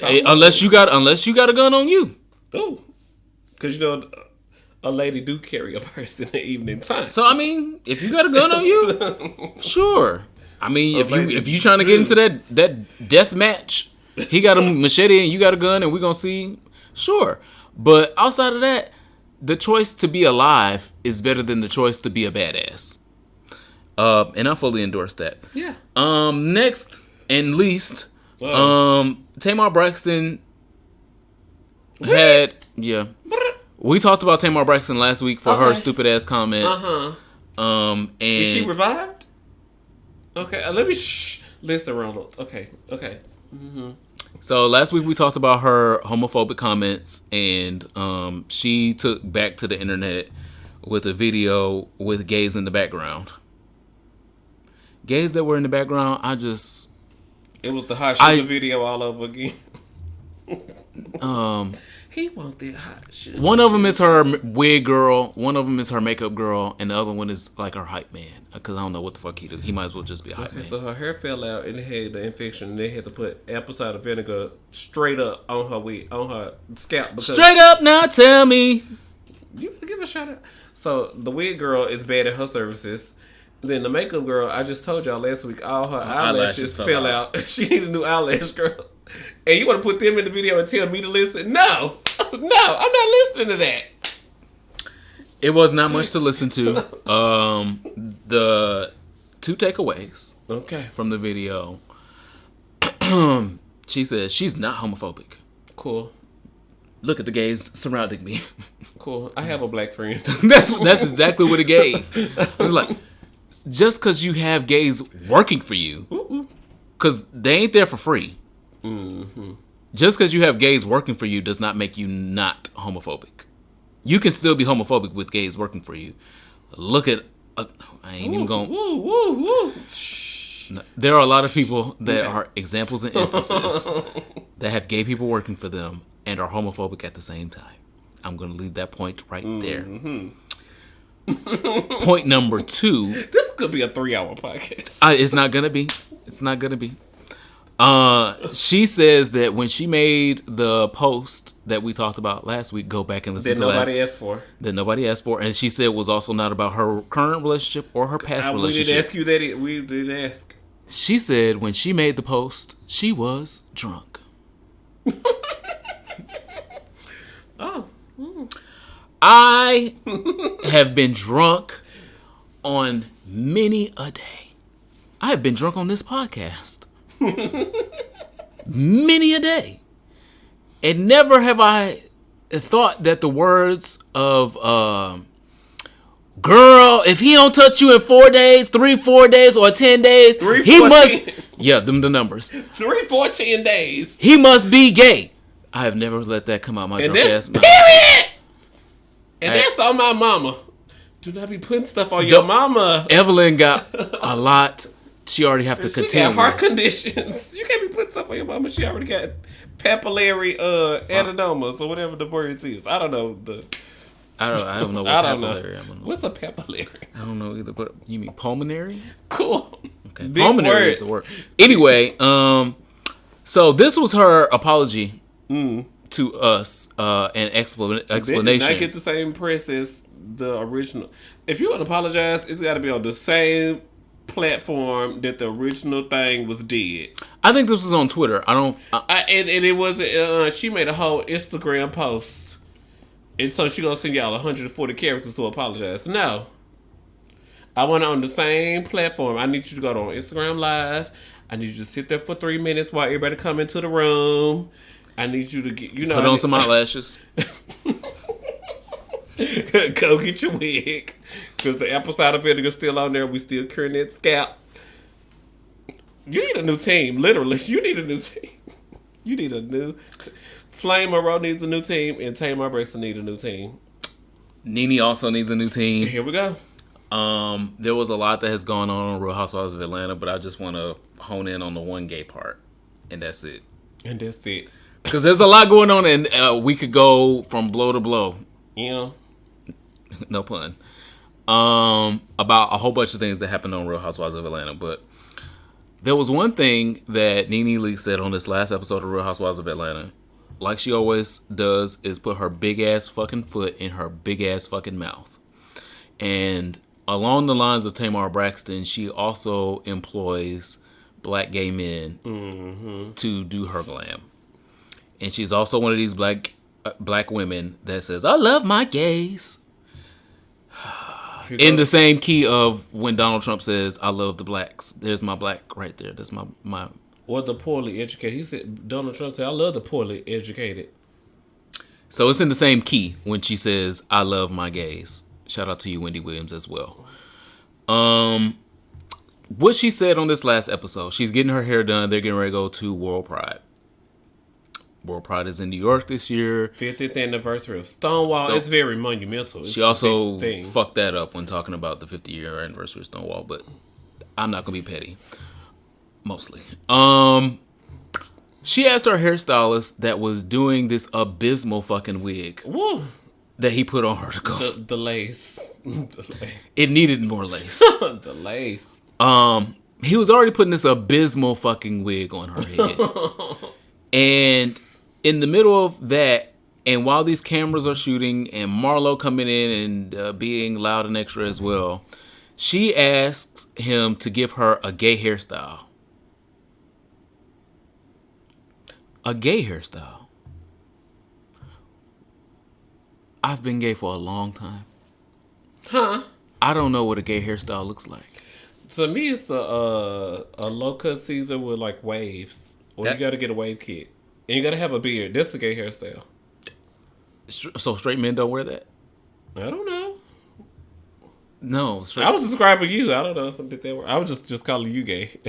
Unless you got a gun on you. Oh, because a lady do carry a purse in the evening time. So if you got a gun on you, sure. If you trying to get into that death match, he got a machete and you got a gun, and we gonna see. Sure. But outside of that, the choice to be alive is better than the choice to be a badass. And I fully endorse that. Yeah. Next and least, Tamar Braxton had... Yeah. We talked about Tamar Braxton last week for her stupid ass comments. And is she revived? Okay, let me listen, Ronald. Okay. Mm-hmm. So last week we talked about her homophobic comments, and she took back to the internet with a video with gays in the background. Gays that were in the background, it was the hot sugar video all over again. He want that hot shit. One of them is her wig girl. One of them is her makeup girl, and the other one is like her hype man. Because I don't know what the fuck he do. He might as well just be a hype man. So her hair fell out and it had the infection. And they had to put apple cider vinegar straight up on her wig, on her scalp. Straight up now, tell me. You give a shout out. So the wig girl is bad at her services. Then the makeup girl, I just told y'all last week, all her eyelashes fell out. She need a new eyelash girl. And you want to put them in the video and tell me to listen? No, I'm not listening to that. It was not much to listen to. The two takeaways from the video. She says she's not homophobic. Cool. Look at the gays surrounding me. Cool. I have a black friend. That's exactly what it gave. It was like, just because you have gays working for you, because they ain't there for free. Mm-hmm. Just because you have gays working for you does not make you not homophobic. You can still be homophobic with gays working for you. Look at, I ain't even going. There are a lot of people that are examples and instances that have gay people working for them and are homophobic at the same time. I'm going to leave that point right there. Point number 2. This could be a 3-hour podcast. It's not going to be. It's not going to be. She says that when she made the post that we talked about last week, go back and listen to nobody asked for. That nobody asked for. And she said it was also not about her current relationship or her past relationship. We didn't ask you that. We didn't ask. She said when she made the post, she was drunk. Oh. I have been drunk on many a day. I have been drunk on this podcast. Many a day. And never have I thought that the words of girl, if he don't touch you in 4 days, 4 days, or 10 days, he must. Yeah, them the numbers. 3, 4, 10 days. He must be gay. I have never let that come out my drunk ass mouth. Period. And that's on my mama. Do not be putting stuff on your mama. Evelyn got a lot. She already have to contend. She got heart conditions. You can't be putting stuff on your mama. She already got papillary adenomas or whatever the word is. I don't know I don't know what papillary. What's a papillary? I don't know either. But you mean pulmonary? Cool. Okay. Big pulmonary words. Is the word. Anyway, so this was her apology to us, an explanation. They did not get the same press as the original. If you want to apologize, it's got to be on the same platform that the original thing was did. I think this was on Twitter. And it was she made a whole Instagram post, and so she gonna send y'all 140 characters to apologize. No, I want it on the same platform. I need you to go on Instagram Live. I need you to sit there for 3 minutes while everybody come into the room. I need you to get put on some eyelashes. Go get your wig, because the apple cider vinegar still on there. We still curing that scalp. You need a new team. Literally, you need a new team. You need a new Flame Monroe needs a new team, and Tamar Braxton need a new team. Nene also needs a new team. Here we go. There was a lot that has gone on Real Housewives of Atlanta, but I just want to hone in on the one gay part, and that's it. And that's it. Because there's a lot going on, and we could go from blow to blow. Yeah. No pun. About a whole bunch of things that happened on Real Housewives of Atlanta, but there was one thing that Nene Leakes said on this last episode of Real Housewives of Atlanta, like she always does, is put her big ass fucking foot in her big ass fucking mouth. And along the lines of Tamar Braxton, she also employs black gay men to do her glam. And she's also one of these black women that says, I love my gays. In the same key of when Donald Trump says, I love the blacks. There's my black right there. That's my... Or the poorly educated. He said, Donald Trump said, I love the poorly educated. So it's in the same key when she says, I love my gays. Shout out to you, Wendy Williams, as well. What she said on this last episode, she's getting her hair done. They're getting ready to go to World Pride. World Pride is in New York this year. 50th anniversary of Stonewall. It's very monumental. She also fucked that up when talking about the 50-year anniversary of Stonewall, but I'm not going to be petty. Mostly. She asked her hairstylist that was doing this abysmal fucking wig Woo. that he put on her to go. The lace. The lace. It needed more lace. The lace. He was already putting this abysmal fucking wig on her head. And in the middle of that, and while these cameras are shooting and Marlo coming in and being loud and extra as well, she asks him to give her a gay hairstyle. A gay hairstyle. I've been gay for a long time. Huh? I don't know what a gay hairstyle looks like. To me, it's a low cut Caesar with like waves, or you got to get a wave kit, and you got to have a beard. That's a gay hairstyle. So straight men don't wear that? I don't know. No, I was describing you. I don't know. Did that work? I was just calling you gay.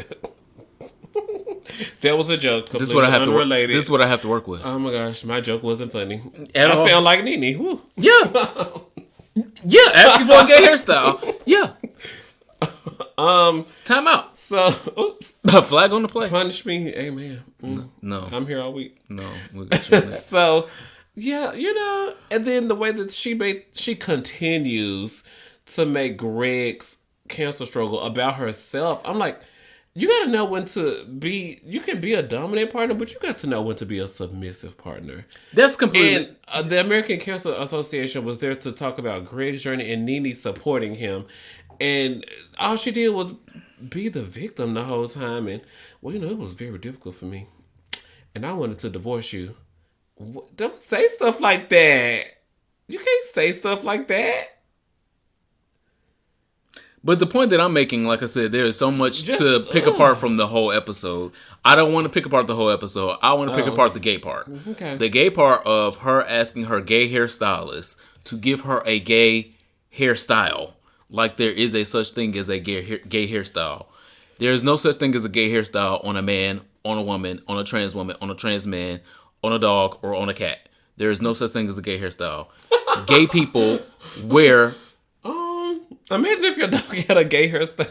That was a joke. This is what I have unrelated. to. This is what I have to work with. Oh my gosh, my joke wasn't funny. At all. I sound like Nene. Woo. Yeah. Yeah, asking for a gay hairstyle. Yeah. Time out. So, oops. A flag on the play. Punish me. Amen. No. I'm here all week. No. We'll get you on that. So, yeah, and then the way that she continues to make Greg's cancer struggle about herself. I'm like, you got to know when to be. You can be a dominant partner, but you got to know when to be a submissive partner. That's completely. And the American Cancer Association was there to talk about Greg's journey and Nene supporting him. And all she did was be the victim the whole time. And, well, it was very difficult for me. And I wanted to divorce you. Don't say stuff like that. You can't say stuff like that. But the point that I'm making, like I said, there is so much to pick apart from the whole episode. I don't want to pick apart the whole episode. I want to pick apart the gay part. Okay. The gay part of her asking her gay hairstylist to give her a gay hairstyle. Like there is a such thing as a gay hairstyle. There is no such thing as a gay hairstyle on a man, on a woman, on a trans woman, on a trans man, on a dog, or on a cat. There is no such thing as a gay hairstyle. Gay people wear... Imagine if your dog had a gay hairstyle.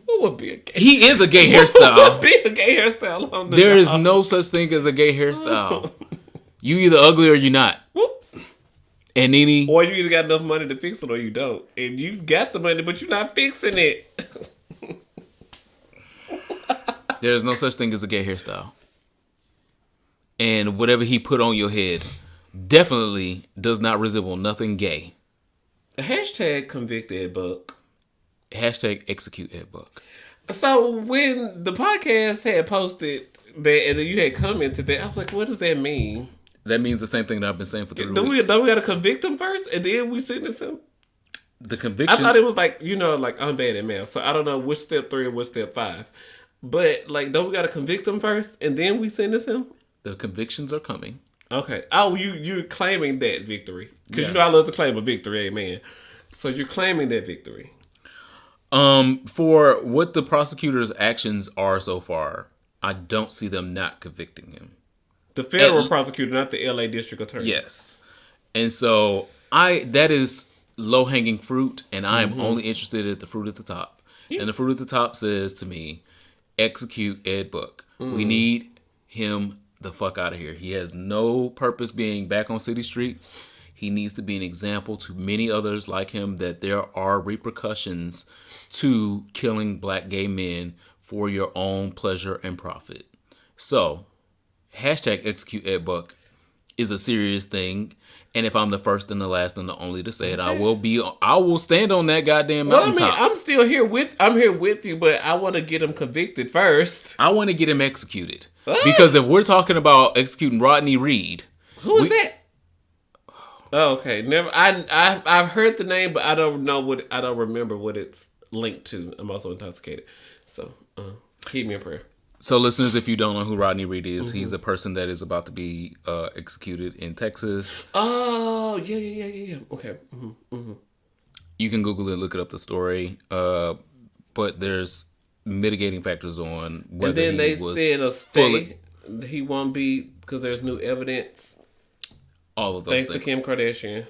What would be a gay? He is a gay hairstyle. What would be a gay hairstyle on the There is dog? no such thing as a gay hairstyle. You either ugly or you not. Whoop. And Nene, Or you either got enough money to fix it or you don't. And you got the money, but you're not fixing it. there is no such thing as a gay hairstyle. And whatever he put on your head definitely does not resemble nothing gay. Hashtag convict Ed Buck. Hashtag execute Ed Buck. So when the podcast had posted that and then you had commented that, I was like, what does that mean? That means the same thing that I've been saying for 3 Don't we weeks. got to convict him first and then we sentence him? The I conviction. thought it was like, like I'm bad at math. So I don't know which step 3 and which step 5. But like, don't we got to convict him first and then we sentence him? The convictions are coming. Okay. Oh, you're claiming that victory. Because Yeah. you know I love to claim a victory, amen. So you're claiming that victory. For what the prosecutor's actions are so far, I don't see them not convicting him. The federal prosecutor, not the LA district attorney. Yes. And so that is low hanging fruit, and I am only interested at the fruit at the top. Yeah. And the fruit at the top says to me, execute Ed Buck. We need him the fuck out of here. He has no purpose being back on city streets. He needs to be an example to many others like him that there are repercussions to killing black gay men for your own pleasure and profit. So, hashtag execute Ed Buck is a serious thing. And if I'm the first and the last and the only to say it, I will stand on that goddamn mountaintop. I'm still here I'm here with you, but I want to get him convicted first. I want to get him executed. Because if we're talking about executing Rodney Reed. Who is that? Oh, okay. Never. I've heard the name, but I don't remember what it's linked to. I'm also intoxicated, so keep me in prayer. So, listeners, if you don't know who Rodney Reed is, he's a person that is about to be executed in Texas. Oh, yeah. Okay. Mm-hmm. You can Google it, look it up, the story. But there's mitigating factors on whether and then he was said a stay. He won't be because there's new evidence. All of those Thanks things. to Kim Kardashian.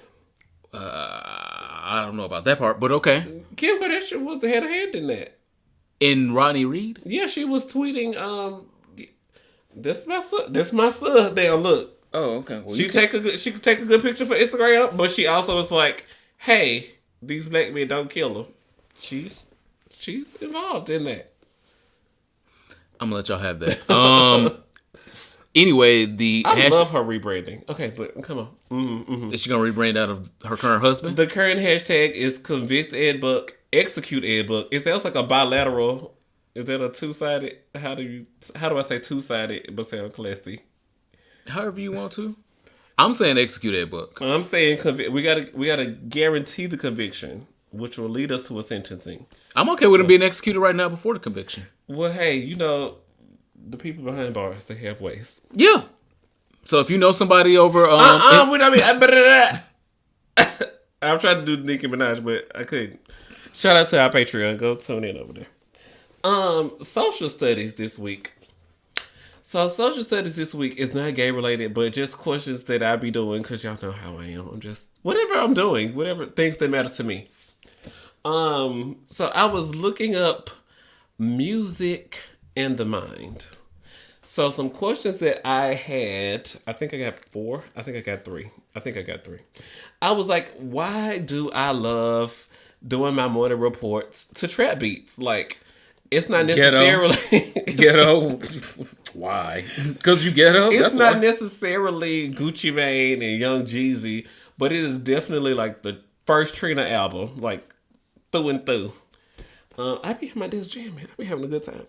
I don't know about that part, but okay. Kim Kardashian had a hand in that. In Rodney Reed? Yeah, she was tweeting. This my son. This my son. Damn, look. Oh, okay. Well, She could take a good picture for Instagram, but she also was like, "Hey, these black men don't kill them." She's involved in that. I'm gonna let y'all have that. Anyway, I love her rebranding. Okay, but come on. Is she gonna rebrand out of her current husband? The current hashtag is convict Ed Buck, execute Ed Buck. It sounds like a bilateral. Is that a two-sided? How do I say two-sided but sound classy? However you want to. I'm saying execute that book. I'm saying we gotta guarantee the conviction, which will lead us to a sentencing. I'm okay with him being executed right now before the conviction. Well, hey, the people behind bars, they have ways. Yeah. So if you know somebody over, I'm trying to do Nicki Minaj, but I couldn't. Shout out to our Patreon. Go tune in over there. Social studies this week. So social studies this week is not gay related, but just questions that I be doing because y'all know how I am. I'm just whatever I'm doing, whatever things that matter to me. So I was looking up music and the mind. So some questions that I had, I think I got 4. I think I got 3. I was like, why do I love doing my morning reports to trap beats? Like, it's not necessarily ghetto. Why? Because you ghetto? It's not necessarily Gucci Mane and Young Jeezy, but it is definitely like the first Trina album, like through and through. I be at my desk jamming. I be having a good time.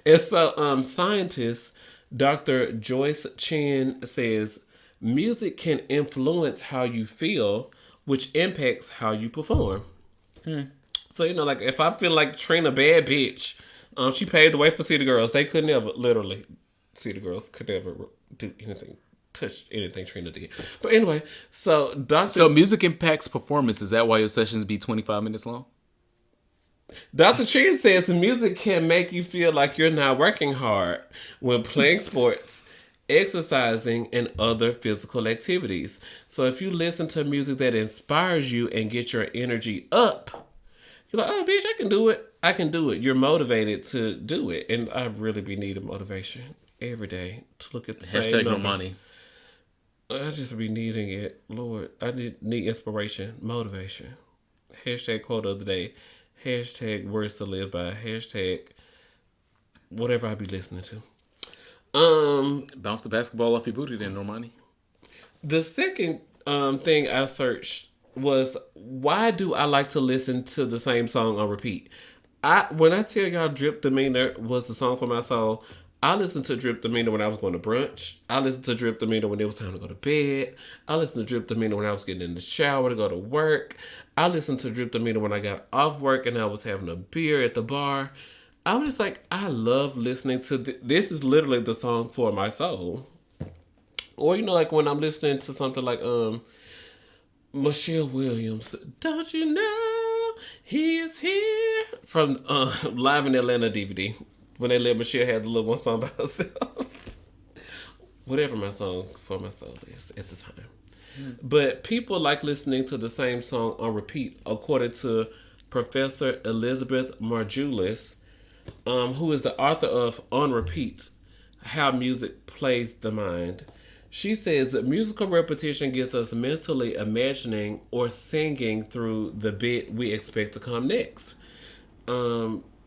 And so, scientist Dr. Joyce Chen says music can influence how you feel, which impacts how you perform. So, like if I feel like Trina bad bitch, she paved the way for City Girls. They could never, literally, City Girls could never do anything, touch anything Trina did. But anyway, so So music impacts performance. Is that why your sessions be 25 minutes long? Dr. Chen says the music can make you feel like you're not working hard when playing sports, exercising, and other physical activities. So if you listen to music that inspires you and get your energy up, you're like, oh, bitch, I can do it. I can do it. You're motivated to do it. And I really be needing motivation every day to look at the same numbers. Money. I just be needing it. Lord, I need inspiration, motivation. Hashtag quote of the day. Hashtag words to live by. Hashtag whatever I be listening to. Bounce the basketball off your booty then, Normani. The second thing I searched was, why do I like to listen to the same song on repeat? When I tell y'all Drip Demeanor was the song for my soul, I listened to Drip Demeanor when I was going to brunch. I listened to Drip Demeanor when it was time to go to bed. I listened to Drip Demeanor when I was getting in the shower to go to work. I listened to Drip Demeanor when I got off work and I was having a beer at the bar. I was just like, I love listening to this is literally the song for my soul. Or, like when I'm listening to something like Michelle Williams, Don't You Know He Is Here? From Live in Atlanta DVD. When they let Michelle have the little one song by herself. Whatever my song for my soul is at the time. But people like listening to the same song on repeat, according to Professor Elizabeth Margulis, who is the author of On Repeat, How Music Plays the Mind. She says that musical repetition gets us mentally imagining or singing through the bit we expect to come next.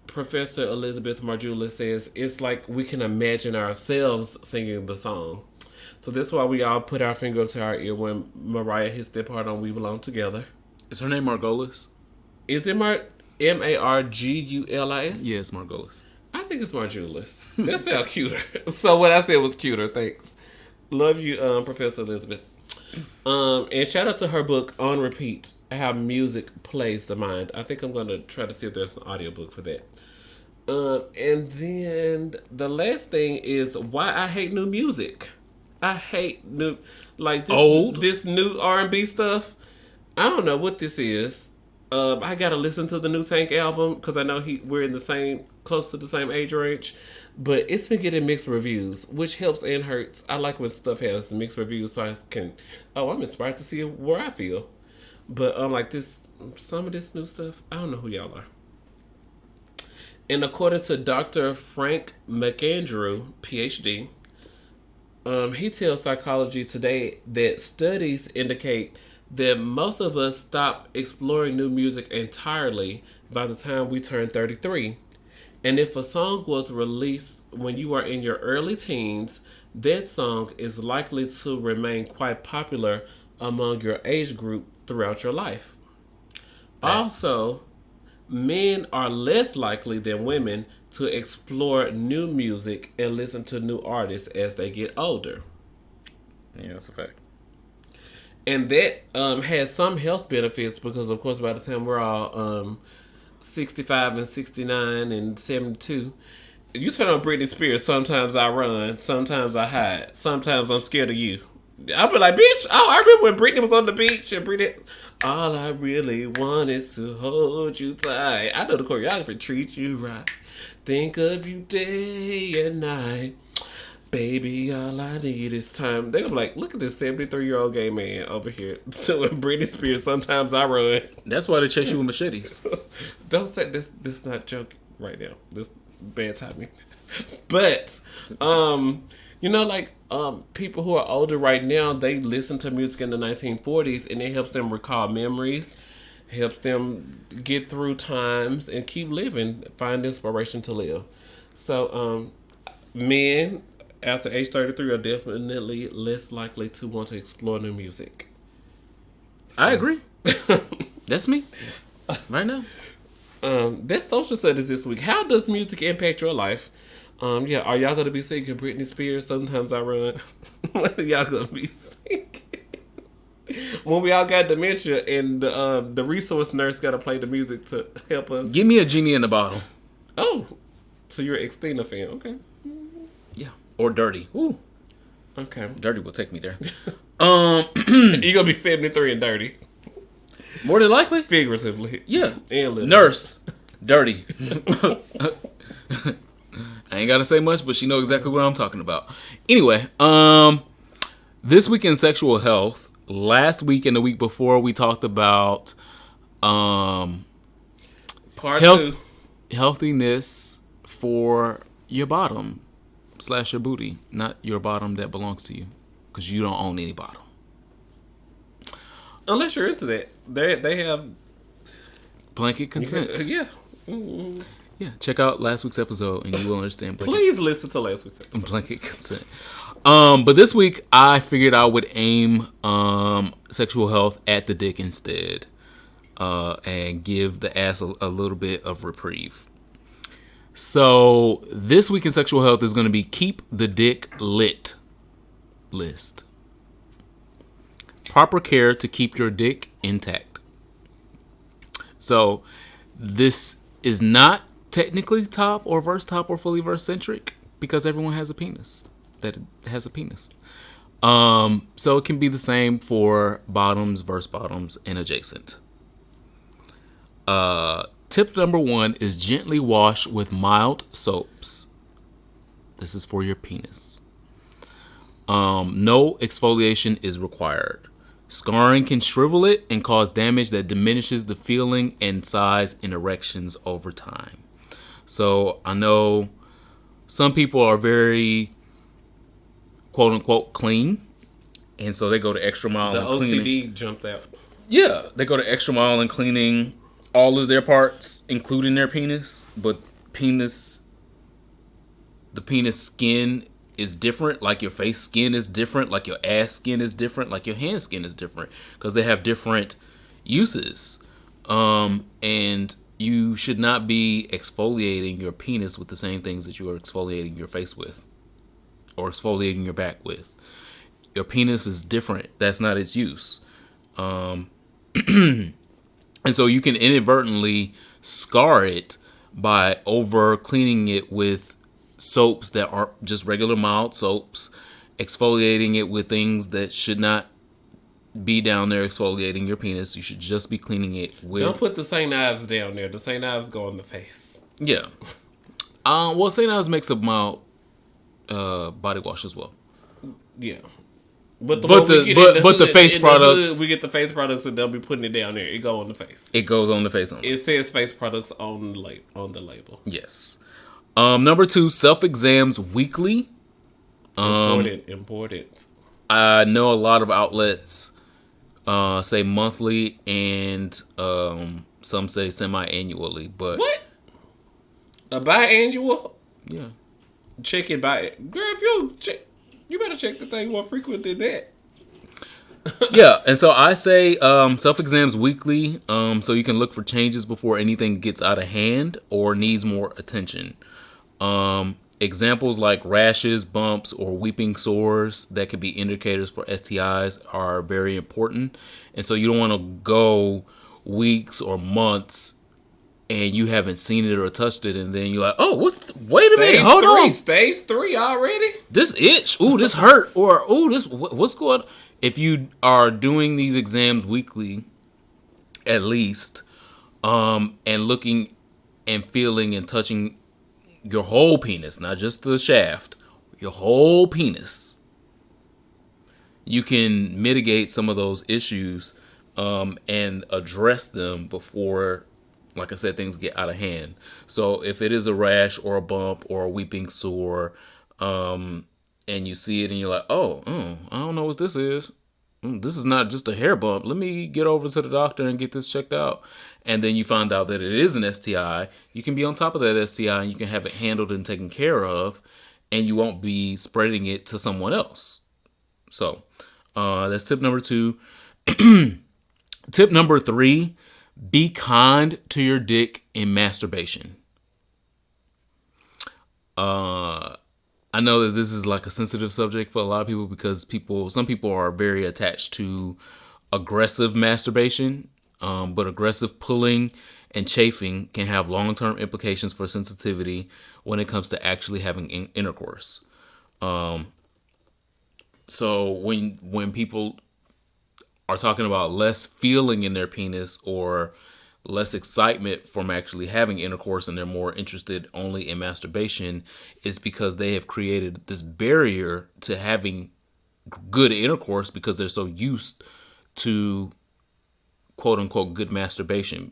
Professor Elizabeth Margulis says it's like we can imagine ourselves singing the song. So that's why we all put our finger up to our ear when Mariah hits that part on We Belong Together. Is her name Margolis? Is it Margulis? Yeah, it's Margolis. I think it's Margulis. That sounds cuter. So what I said was cuter. Thanks. Love you, Professor Elizabeth. And shout out to her book, On Repeat, How Music Plays the Mind. I think I'm going to try to see if there's an audiobook for that. And then the last thing is why I hate new music. I hate this new R&B stuff. I don't know what this is. I gotta listen to the new Tank album because I know we're in close to the same age range. But it's been getting mixed reviews, which helps and hurts. I like when stuff has mixed reviews so I can, I'm inspired to see where I feel. But some of this new stuff, I don't know who y'all are. And according to Dr. Frank McAndrew, PhD, He tells Psychology Today that studies indicate that most of us stop exploring new music entirely by the time we turn 33. And if a song was released when you are in your early teens, that song is likely to remain quite popular among your age group throughout your life. Also, men are less likely than women to explore new music and listen to new artists as they get older. Yeah, that's a fact. And that has some health benefits because, of course, by the time we're all 65 and 69 and 72, you turn on Britney Spears, sometimes I run, sometimes I hide, sometimes I'm scared of you. I'll be like, bitch, oh, I remember when Britney was on the beach and Britney, all I really want is to hold you tight. I know the choreography, treat you right, think of you day and night. Baby, all I need is time. They're like, look at this 73-year-old gay man over here doing Britney Spears, sometimes I run. That's why they chase you with machetes. Don't say this not joke right now. This bad timing. But people who are older right now, they listen to music in the 1940s and it helps them recall memories, helps them get through times and keep living, find inspiration to live. So men after age 33 are definitely less likely to want to explore new music. So. I agree. That's me. Right now. That's social studies this week. How does music impact your life? Are y'all gonna be singing Britney Spears? Sometimes I run. What are y'all gonna be singing? When we all got dementia and the resource nurse gotta play the music to help us. Give me a genie in the bottle. Oh, so you're an Xtina fan? Okay. Yeah, or Dirty. Ooh. Okay. Dirty will take me there. You're gonna be 73 and dirty. More than likely. Figuratively. Yeah. And literally. Nurse. Dirty. I ain't gotta say much, but she know exactly what I'm talking about. Anyway, this week in sexual health, last week and the week before we talked about Part 2. Healthiness for your bottom / your booty, not your bottom that belongs to you, because you don't own any bottom. Unless you're into that. They have blanket consent. Yeah. Yeah, check out last week's episode and you will understand. Please listen to last week's episode. Blanket consent. But this week I figured I would aim sexual health at the dick instead, and give the ass a little bit of reprieve. So this week in sexual health is going to be keep the dick lit list. Proper care to keep your dick intact. So this is not technically top or fully verse centric because everyone has a penis that has a penis. So it can be the same for bottoms, verse bottoms, and adjacent. Tip number 1 is gently wash with mild soaps. This is for your penis. No exfoliation is required. Scarring can shrivel it and cause damage that diminishes the feeling and size and erections over time. So I know some people are very quote unquote clean, and so they go to extra mile. The in OCD cleaning. jumped out. Yeah, they go to extra mile in cleaning all of their parts, including their penis. But the penis skin is different. Like your face skin is different. Like your ass skin is different. Like your hand skin is different because they have different uses. And you should not be exfoliating your penis with the same things that you are exfoliating your face with or exfoliating your back with. Your penis is different. That's not its use. And so you can inadvertently scar it by over cleaning it with soaps that are just regular mild soaps, exfoliating it with things that should not be down there exfoliating your penis. You should just be cleaning it with... Don't put the St. Ives down there. The St. Ives go in the face. Yeah. Well, St. Ives makes a mild body wash as well. Yeah. But the face products... we get the face products and they'll be putting it down there. It go on the face. It goes on the face only. It says face products on the label. Yes. Number 2, self-exams weekly Important. I know a lot of outlets say monthly and some say semi-annually, but What? A biannual? yeah. Check it by girl. If you check, you better check the thing more frequent than that. Yeah, and so I say self-exams weekly, so you can look for changes before anything gets out of hand or needs more attention. Examples like rashes, bumps, or weeping sores that could be indicators for STIs are very important. And so you don't want to go weeks or months and you haven't seen it or touched it, and then you're like, oh, wait a minute, hold on. Stage 3 already? This itch, ooh, this hurt, or ooh, what's going on? If you are doing these exams weekly, at least, and looking and feeling and touching your whole penis, not just the shaft, your whole penis, you can mitigate some of those issues and address them before, like I said, things get out of hand. So if it is a rash or a bump or a weeping sore, and you see it and you're like, oh, I don't know what this is. This is not just a hair bump. Let me get over to the doctor and get this checked out. And then you find out that it is an STI. You can be on top of that STI and you can have it handled and taken care of, and you won't be spreading it to someone else. So that's tip number 2. Tip number 3, be kind to your dick in masturbation. I know that this is like a sensitive subject for a lot of people because some people are very attached to aggressive masturbation, but aggressive pulling and chafing can have long-term implications for sensitivity when it comes to actually having intercourse. So when people are talking about less feeling in their penis or less excitement from actually having intercourse and they're more interested only in masturbation, is because they have created this barrier to having good intercourse because they're so used to quote unquote good masturbation.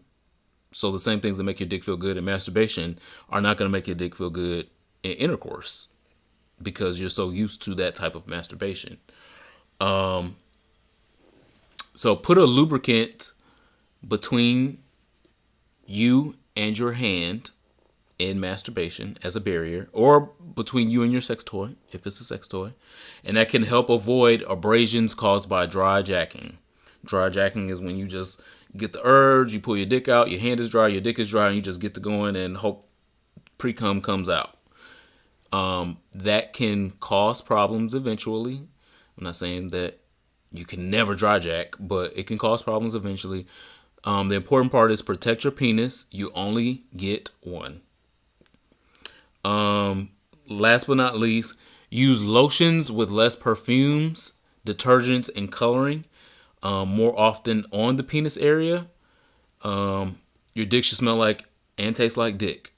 So the same things that make your dick feel good in masturbation are not going to make your dick feel good in intercourse because you're so used to that type of masturbation. So put a lubricant between you and your hand in masturbation as a barrier, or between you and your sex toy, if it's a sex toy. And that can help avoid abrasions caused by dry jacking. Dry jacking is when you just get the urge, you pull your dick out, your hand is dry, your dick is dry, and you just get to going and hope pre-cum comes out. That can cause problems eventually. I'm not saying that you can never dry jack, but it can cause problems eventually. The important part is protect your penis. You only get one. Last but not least, use lotions with less perfumes, detergents, and coloring more often on the penis area. Your dick should smell like and taste like dick,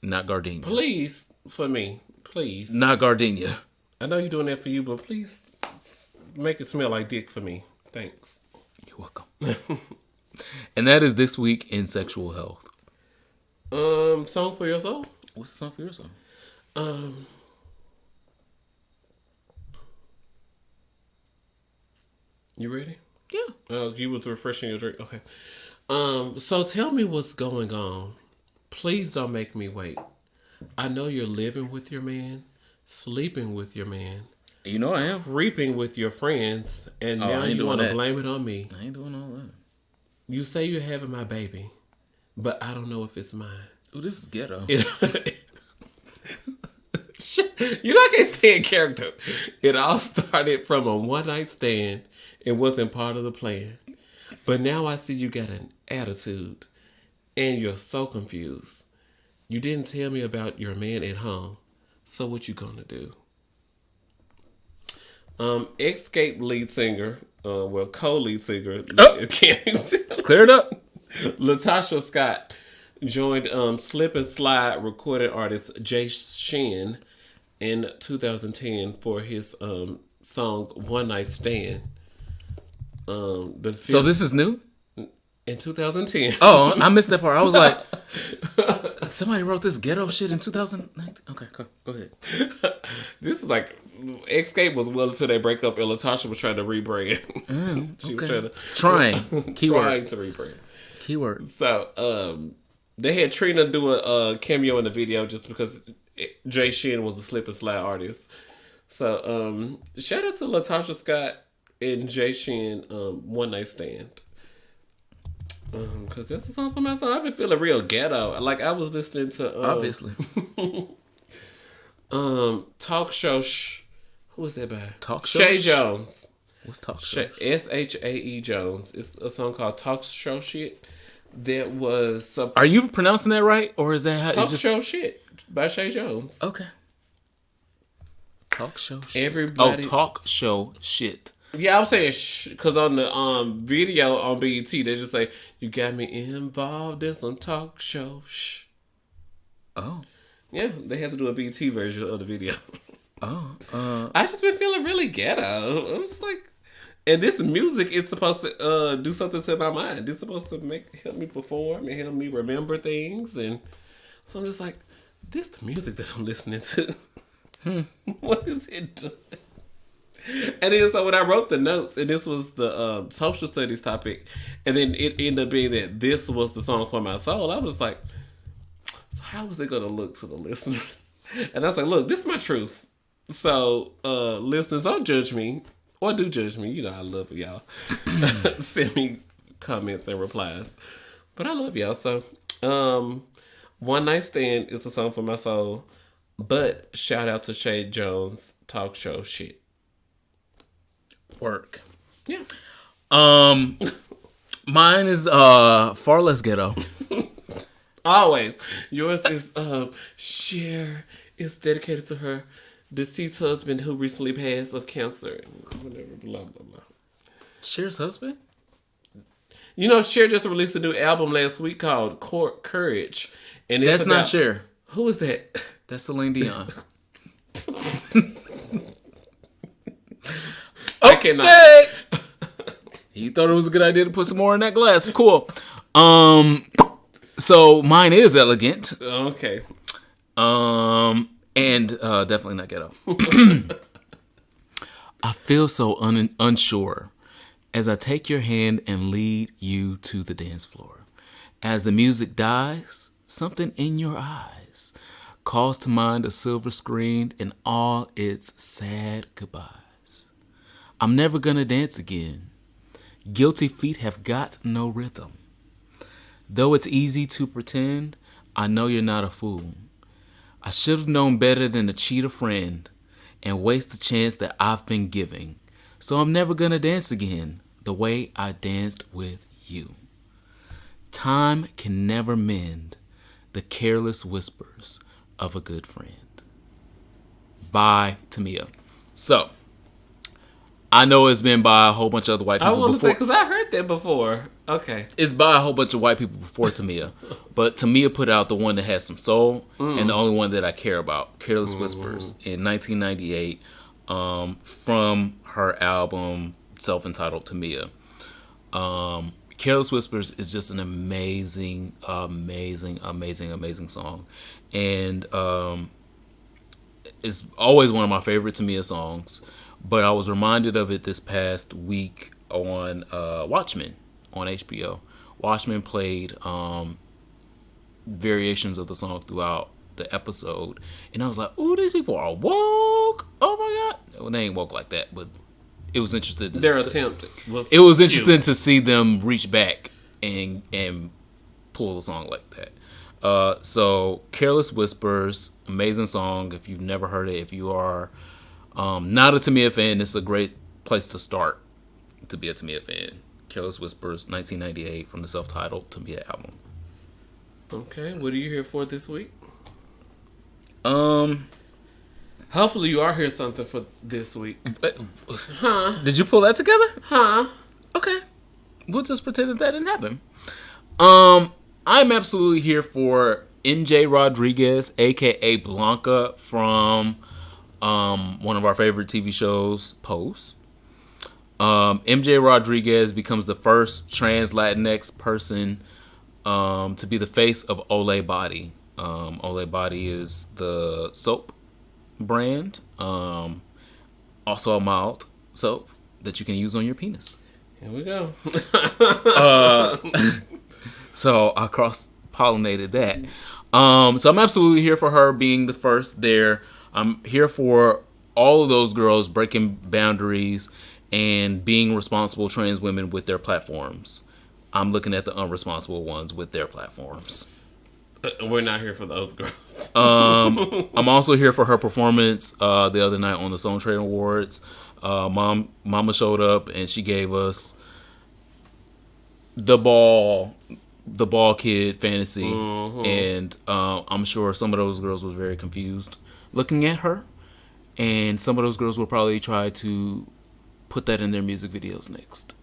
not gardenia. Please, for me. Please. Not gardenia. I know you're doing that for you, but please make it smell like dick for me. Thanks. You're welcome. And that is this week in sexual health. Song for your soul? What's the song for your soul? You ready? Yeah. You was refreshing your drink. Okay. So tell me what's going on. Please don't make me wait. I know you're living with your man, sleeping with your man. You know I am. Creeping with your friends, and now you want to blame it on me. I ain't doing all that. You say you're having my baby, but I don't know if it's mine. Ooh, this is ghetto. You know I can't stay in character. It all started from a one-night stand. It wasn't part of the plan. But now I see you got an attitude, and you're so confused. You didn't tell me about your man at home. So what you gonna do? Escape lead singer, co-lead singer, Clear it up. Latasha Scott joined Slip and Slide recorded artist Jay Shin in 2010 for his song One Night Stand. So this is new? In 2010. Oh, I missed that part. I was like, Somebody wrote this ghetto shit in 2019. Okay, go ahead. This is like Escape was well until they break up, and Latasha was trying to rebrand. She was trying trying to rebrand. Keyword. So they had Trina do a cameo in the video just because Jay Shin was a slip and slide artist. So shout out to Latasha Scott and Jay Shin, One Night Stand. Cause that's a song for my song. I've been feeling real ghetto. Like I was listening to Obviously. Talk Show. Who was that by? Talk Show. Shay Jones. What's Talk Show? SHAE Jones. It's a song called Talk Show Shit. That was. Are you pronouncing that right, or is that how? Talk Show Shit by Shay Jones. Okay. Talk Show Shit. Everybody. Talk Show Shit. Yeah, I was saying because on the video on BET they just say you got me involved in some talk show Oh. Yeah, they had to do a BET version of the video. Oh. I just been feeling really ghetto. I was like, and this music is supposed to do something to my mind. It's supposed to help me perform and help me remember things, and so I'm just like, this the music that I'm listening to. What is it doing? And then so when I wrote the notes, and this was the social studies topic, and then it ended up being that this was the song for my soul, I was like, so how was it going to look to the listeners? And I was like, look, this is my truth. So listeners, don't judge me, or do judge me. You know I love y'all. Send me comments and replies. But I love y'all. So One Night Stand is a song for my soul. But shout out to Shay Jones, Talk Show Shit. Work. Yeah. Mine is far less ghetto. Always. Yours is Cher is dedicated to her deceased husband who recently passed of cancer. Whatever, blah blah blah. Cher's husband? You know, Cher just released a new album last week called Courage. And it's That's not Cher. Who is that? That's Celine Dion. I cannot. You thought it was a good idea to put some more in that glass. Cool. So mine is elegant. Okay. And definitely not ghetto. I feel so unsure as I take your hand and lead you to the dance floor. As the music dies, something in your eyes calls to mind a silver screen and all its sad goodbyes. I'm never gonna dance again. Guilty feet have got no rhythm. Though it's easy to pretend, I know you're not a fool. I should have known better than to cheat a friend and waste the chance that I've been giving. So I'm never gonna dance again the way I danced with you. Time can never mend the careless whispers of a good friend. By Tamia. So, I know it's been by a whole bunch of other white people I want to before. say, because I heard that before. Okay. It's by a whole bunch of white people before Tamia. But Tamia put out the one that has some soul and the only one that I care about, Careless Whispers, in 1998 from her album self-entitled Tamia. Careless Whispers is just an amazing song. And it's always one of my favorite Tamia songs. But I was reminded of it this past week on Watchmen on HBO. Watchmen played variations of the song throughout the episode. And I was like, ooh, these people are woke. Oh my God. Well, they ain't woke like that, but it was interesting. Their attempt was it was interesting to see them reach back and pull a song like that. So Careless Whispers, amazing song. If you've never heard it, if you are not a Tamia fan, it's a great place to start to be a Tamia fan. Careless Whispers, 1998, from the self-titled Tamia album. Okay, what are you here for this week? Hopefully you are here something for this week. Huh? Did you pull that together? Huh? Okay. We'll just pretend that didn't happen. I'm absolutely here for MJ Rodriguez, aka Blanca, from one of our favorite TV shows, Pose. MJ Rodriguez becomes the first trans Latinx person to be the face of Olay Body, Olay Body is the soap brand. Also a mild soap that you can use on your penis. Here we go. So I cross-pollinated that. So I'm absolutely here for her being the first there. I'm here for all of those girls breaking boundaries and being responsible trans women with their platforms. I'm looking at the unresponsible ones with their platforms. We're not here for those girls. I'm also here for her performance the other night on the Song Trade Awards. Mama showed up and she gave us the ball kid fantasy, and I'm sure some of those girls was very confused looking at her, and some of those girls will probably try to put that in their music videos next.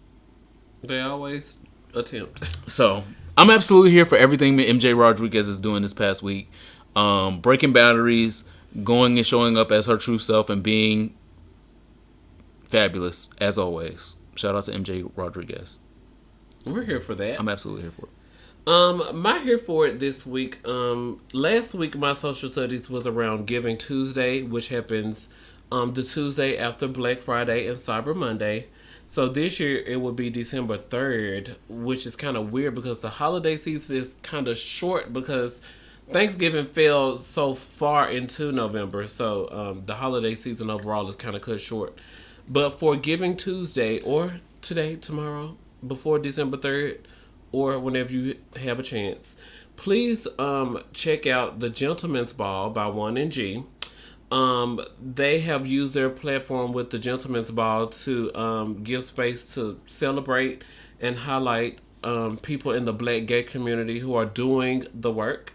They always attempt. So I'm absolutely here for everything that MJ Rodriguez is doing this past week. Breaking boundaries, going and showing up as her true self, and being fabulous as always. Shout out to MJ Rodriguez. We're here for that. I'm absolutely here for it. My here for it this week. Last week my social studies was around Giving Tuesday, which happens the Tuesday after Black Friday and Cyber Monday. So this year it will be December 3rd, which is kind of weird because the holiday season is kind of short because Thanksgiving fell so far into November. So the holiday season overall is kind of cut short. But for Giving Tuesday or today, tomorrow, before December 3rd, or whenever you have a chance, please check out The Gentleman's Ball by 1NG. They have used their platform with The Gentleman's Ball to give space to celebrate and highlight people in the Black gay community who are doing the work.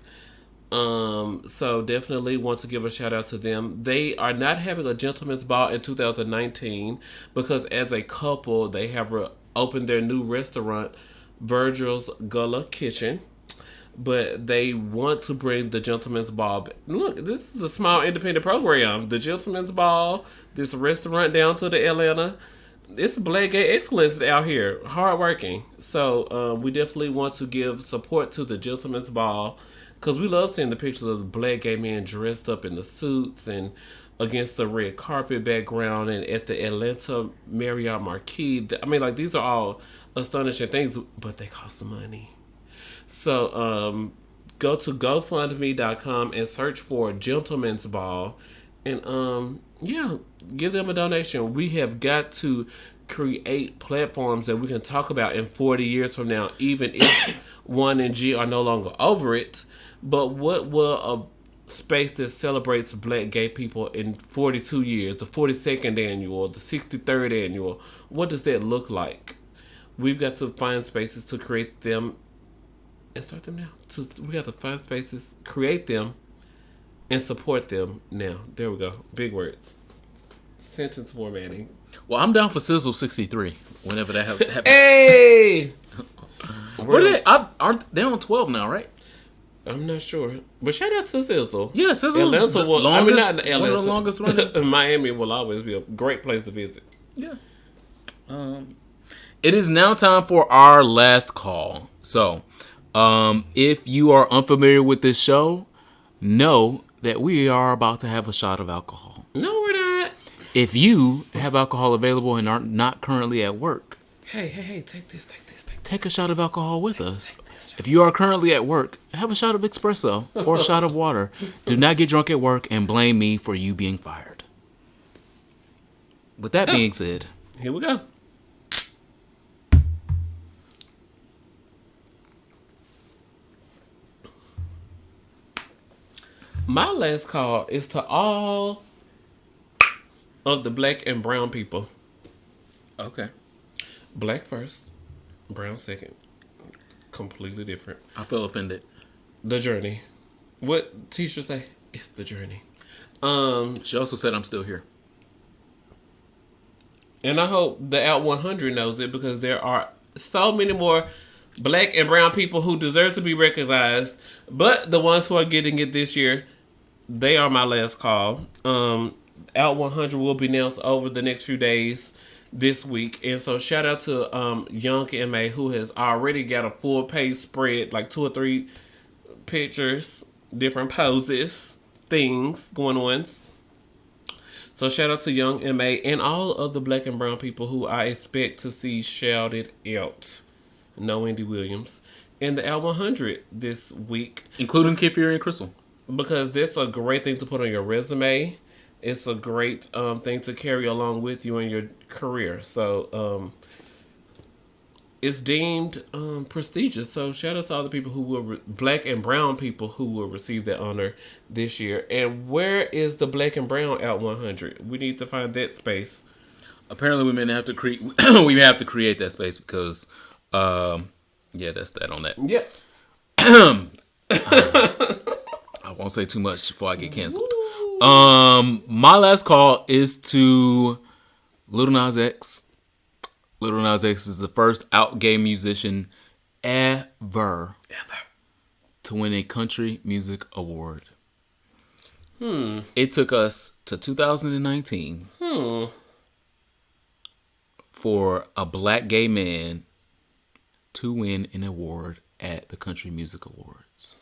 So definitely want to give a shout out to them. They are not having a Gentleman's Ball in 2019 because as a couple, they have opened their new restaurant, Virgil's Gullah Kitchen, but they want to bring the Gentleman's Ball. Look, this is a small independent program. The Gentleman's Ball, this restaurant down to the Atlanta. It's Black gay excellence out here, hardworking. So we definitely want to give support to the Gentleman's Ball because we love seeing the pictures of the Black gay men dressed up in the suits and against the red carpet background and at the Atlanta Marriott Marquis. I mean, like, these are all astonishing things, but they cost some money. So go to GoFundMe.com and search for Gentleman's Ball and give them a donation. We have got to create platforms that we can talk about in 40 years from now, even if 1NG are no longer over it. But what will a space that celebrates Black gay people in 42 years, the 42nd annual, the 63rd annual, what does that look like? We've got to find spaces to create them and start them now. We got to find spaces, create them, and support them now. There we go. Big words. Sentence formatting. Well, I'm down for Sizzle 63 whenever that happens. Hey! Aren't they on 12 now, right? I'm not sure. But shout out to Sizzle. Yeah, Sizzle is the longest, not Atlanta. one of the longest running. Miami will always be a great place to visit. Yeah. It is now time for our last call. So, if you are unfamiliar with this show, know that we are about to have a shot of alcohol. No, we're not. If you have alcohol available and are not currently at work, hey, take this. take a shot of alcohol with us. If you are currently at work, have a shot of espresso or a shot of water. Do not get drunk at work and blame me for you being fired. With that being said, here we go. My last call is to all of the Black and brown people. okay. Black first, brown second. Completely different. I feel offended. The journey. What teacher say? It's the journey. She also said I'm still here. And I hope the Out 100 knows it because there are so many more Black and brown people who deserve to be recognized. But the ones who are getting it this year, they are my last call. Out 100 will be announced over the next few days this week. And so shout out to Young M.A. who has already got a full page spread, like 2 or 3 pictures different poses, things going on. So shout out to Young M.A. and all of the black and brown people who I expect to see shouted out. No Wendy Williams. In the L100 this week. Including Kid Fury and Crystal. Because that's a great thing to put on your resume. It's a great thing to carry along with you in your career. So it's deemed prestigious. So shout out to all the people who will, black and brown people who will receive that honor this year. And where is the black and brown Out 100? We need to find that space. Apparently, we may have to create. We may have to create that space because, yeah, that's that on that. Yep. I won't say too much before I get canceled. My last call is to Lil Nas X. Lil Nas X is the first out gay musician ever to win a country music award. It took us to 2019 for a black gay man to win an award at the Country Music Awards.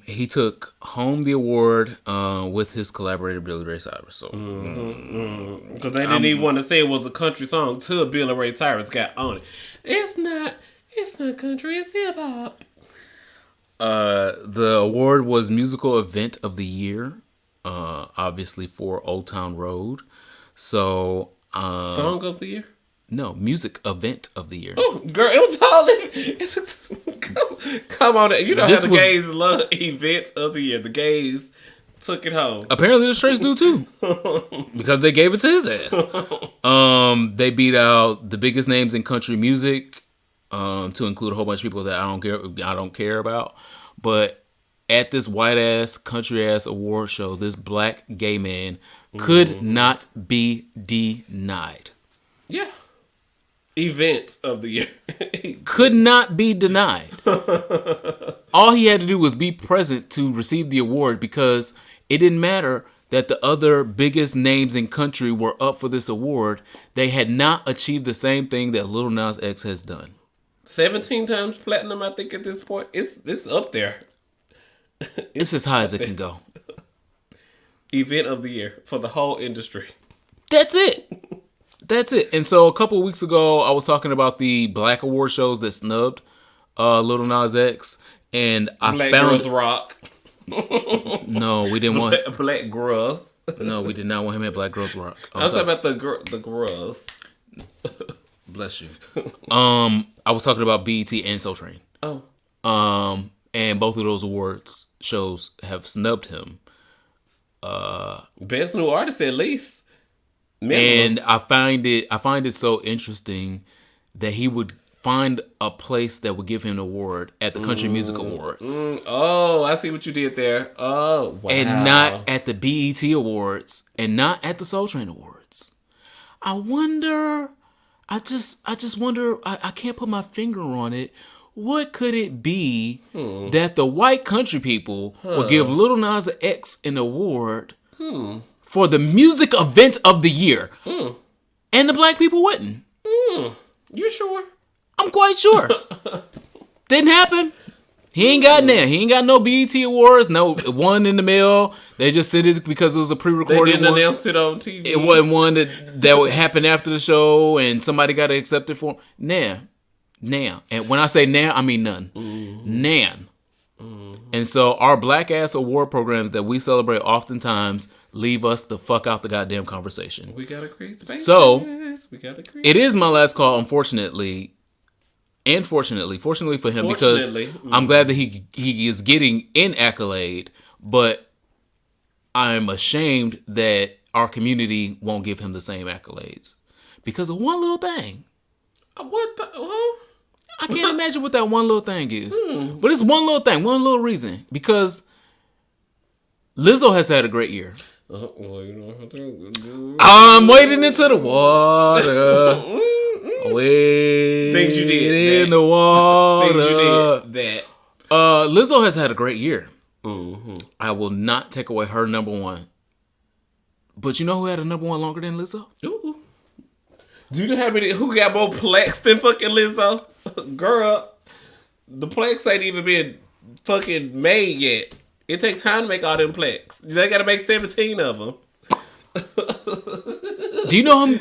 He took home the award with his collaborator Billy Ray Cyrus. So, because they didn't even want to say it was a country song till Billy Ray Cyrus got on it. It's not country. It's hip hop. The award was Musical Event of the Year, obviously for Old Town Road. So, Song of the Year. No, Music Event of the Year. Oh, girl, it was all come on, you know how the gays love events of the year. The gays took it home. Apparently the straights do too, because they gave it to his ass. They beat out the biggest names in country music, to include a whole bunch of people that I don't care about. But at this white ass country ass award show, this black gay man could not be denied. Yeah. Event of the year. Could not be denied. All he had to do was be present to receive the award, because it didn't matter that the other biggest names in country were up for this award. They had not achieved the same thing that Lil Nas X has done. 17 times platinum, I think, at this point. It's up there. It's as high as it can go. Event of the year for the whole industry. That's it. That's it. And so a couple of weeks ago, I was talking about the black award shows that snubbed Lil Nas X, and I Black found Girls Rock. No, we didn't want Black Girls. No, we did not want him at Black Girls Rock. I was talking about the girls. Bless you. I was talking about BET and Soul Train. Oh. And both of those awards shows have snubbed him. Best new artist, at least. And I find it so interesting that he would find a place that would give him an award at the Country Music Awards. Oh, I see what you did there. Oh, wow. And not at the BET Awards, and not at the Soul Train Awards. I wonder, I just wonder, I can't put my finger on it. What could it be that the white country people will give Lil Nas X an award for the music event of the year, and the black people wouldn't? You sure? I'm quite sure. Didn't happen. He ain't got there. He ain't got no BET awards. No one in the mail. They just said it because it was a pre-recorded. They didn't one. announce it on TV. It wasn't one that would happen after the show, and somebody got to accept it for him. Now. And when I say now, I mean none. Nan. And so our black ass award programs that we celebrate oftentimes leave us the fuck out the goddamn conversation. We gotta create space. So we gotta create. It is my last call, unfortunately, and fortunately for him, because I'm glad that he is getting an accolade, but I'm ashamed that our community won't give him the same accolades because of one little thing. What the? Huh? I can't imagine what that one little thing is. But it's one little thing, one little reason. Because Lizzo has had a great year. I'm wading into the water. Things you did in the water. Things you did that. Lizzo has had a great year. I will not take away her number one. But you know who had a number one longer than Lizzo? Ooh. Do you know who got more plaques than fucking Lizzo? Girl. The plex ain't even been fucking made yet. It takes time to make all them plex. They gotta make 17 of them. Do you know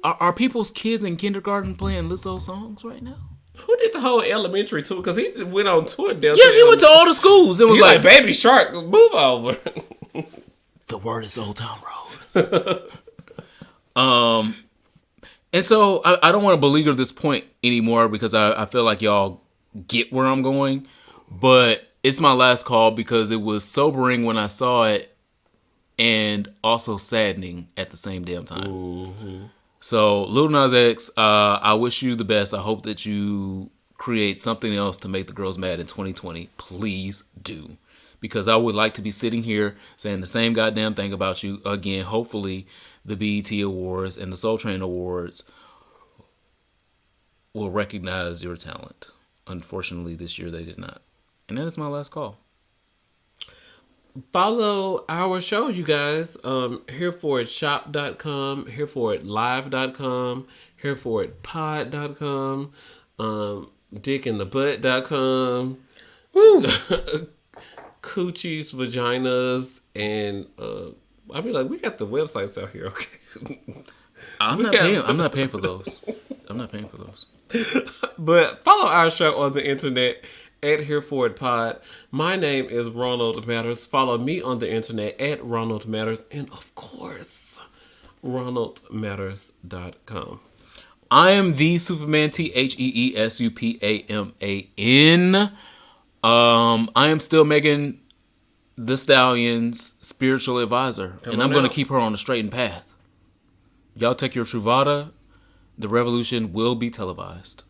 are people's kids in kindergarten playing Lizzo songs right now? Who did the whole elementary tour? Because he went on tour down. Yeah, he went to all the schools and was like, Baby Shark, move over. The word is Old Town Road. And so I don't want to beleaguer this point anymore because I feel like y'all get where I'm going. But it's my last call because it was sobering when I saw it and also saddening at the same damn time. Mm-hmm. So, Lil Nas X, I wish you the best. I hope that you create something else to make the girls mad in 2020. Please do. Because I would like to be sitting here saying the same goddamn thing about you again. Hopefully, the BET Awards and the Soul Train Awards will recognize your talent. Unfortunately, this year they did not. And that is my last call. Follow our show, you guys. Hereforitshop.com, hereforitlive.com, hereforitpod.com, dickinthebutt.com, coochies, vaginas, and I be like, we got the websites out here, okay? I'm not paying for those. I'm not paying for those. But follow our show on the internet at HereForItPod. My name is Ronald Matters. Follow me on the internet at Ronald Matters. And of course, RonaldMatters.com. I am the Superman, TheeSupaman. I am still Megan Thee Stallion's spiritual advisor. And I'm going to keep her on the straightened path. Y'all take your Truvada. The revolution will be televised.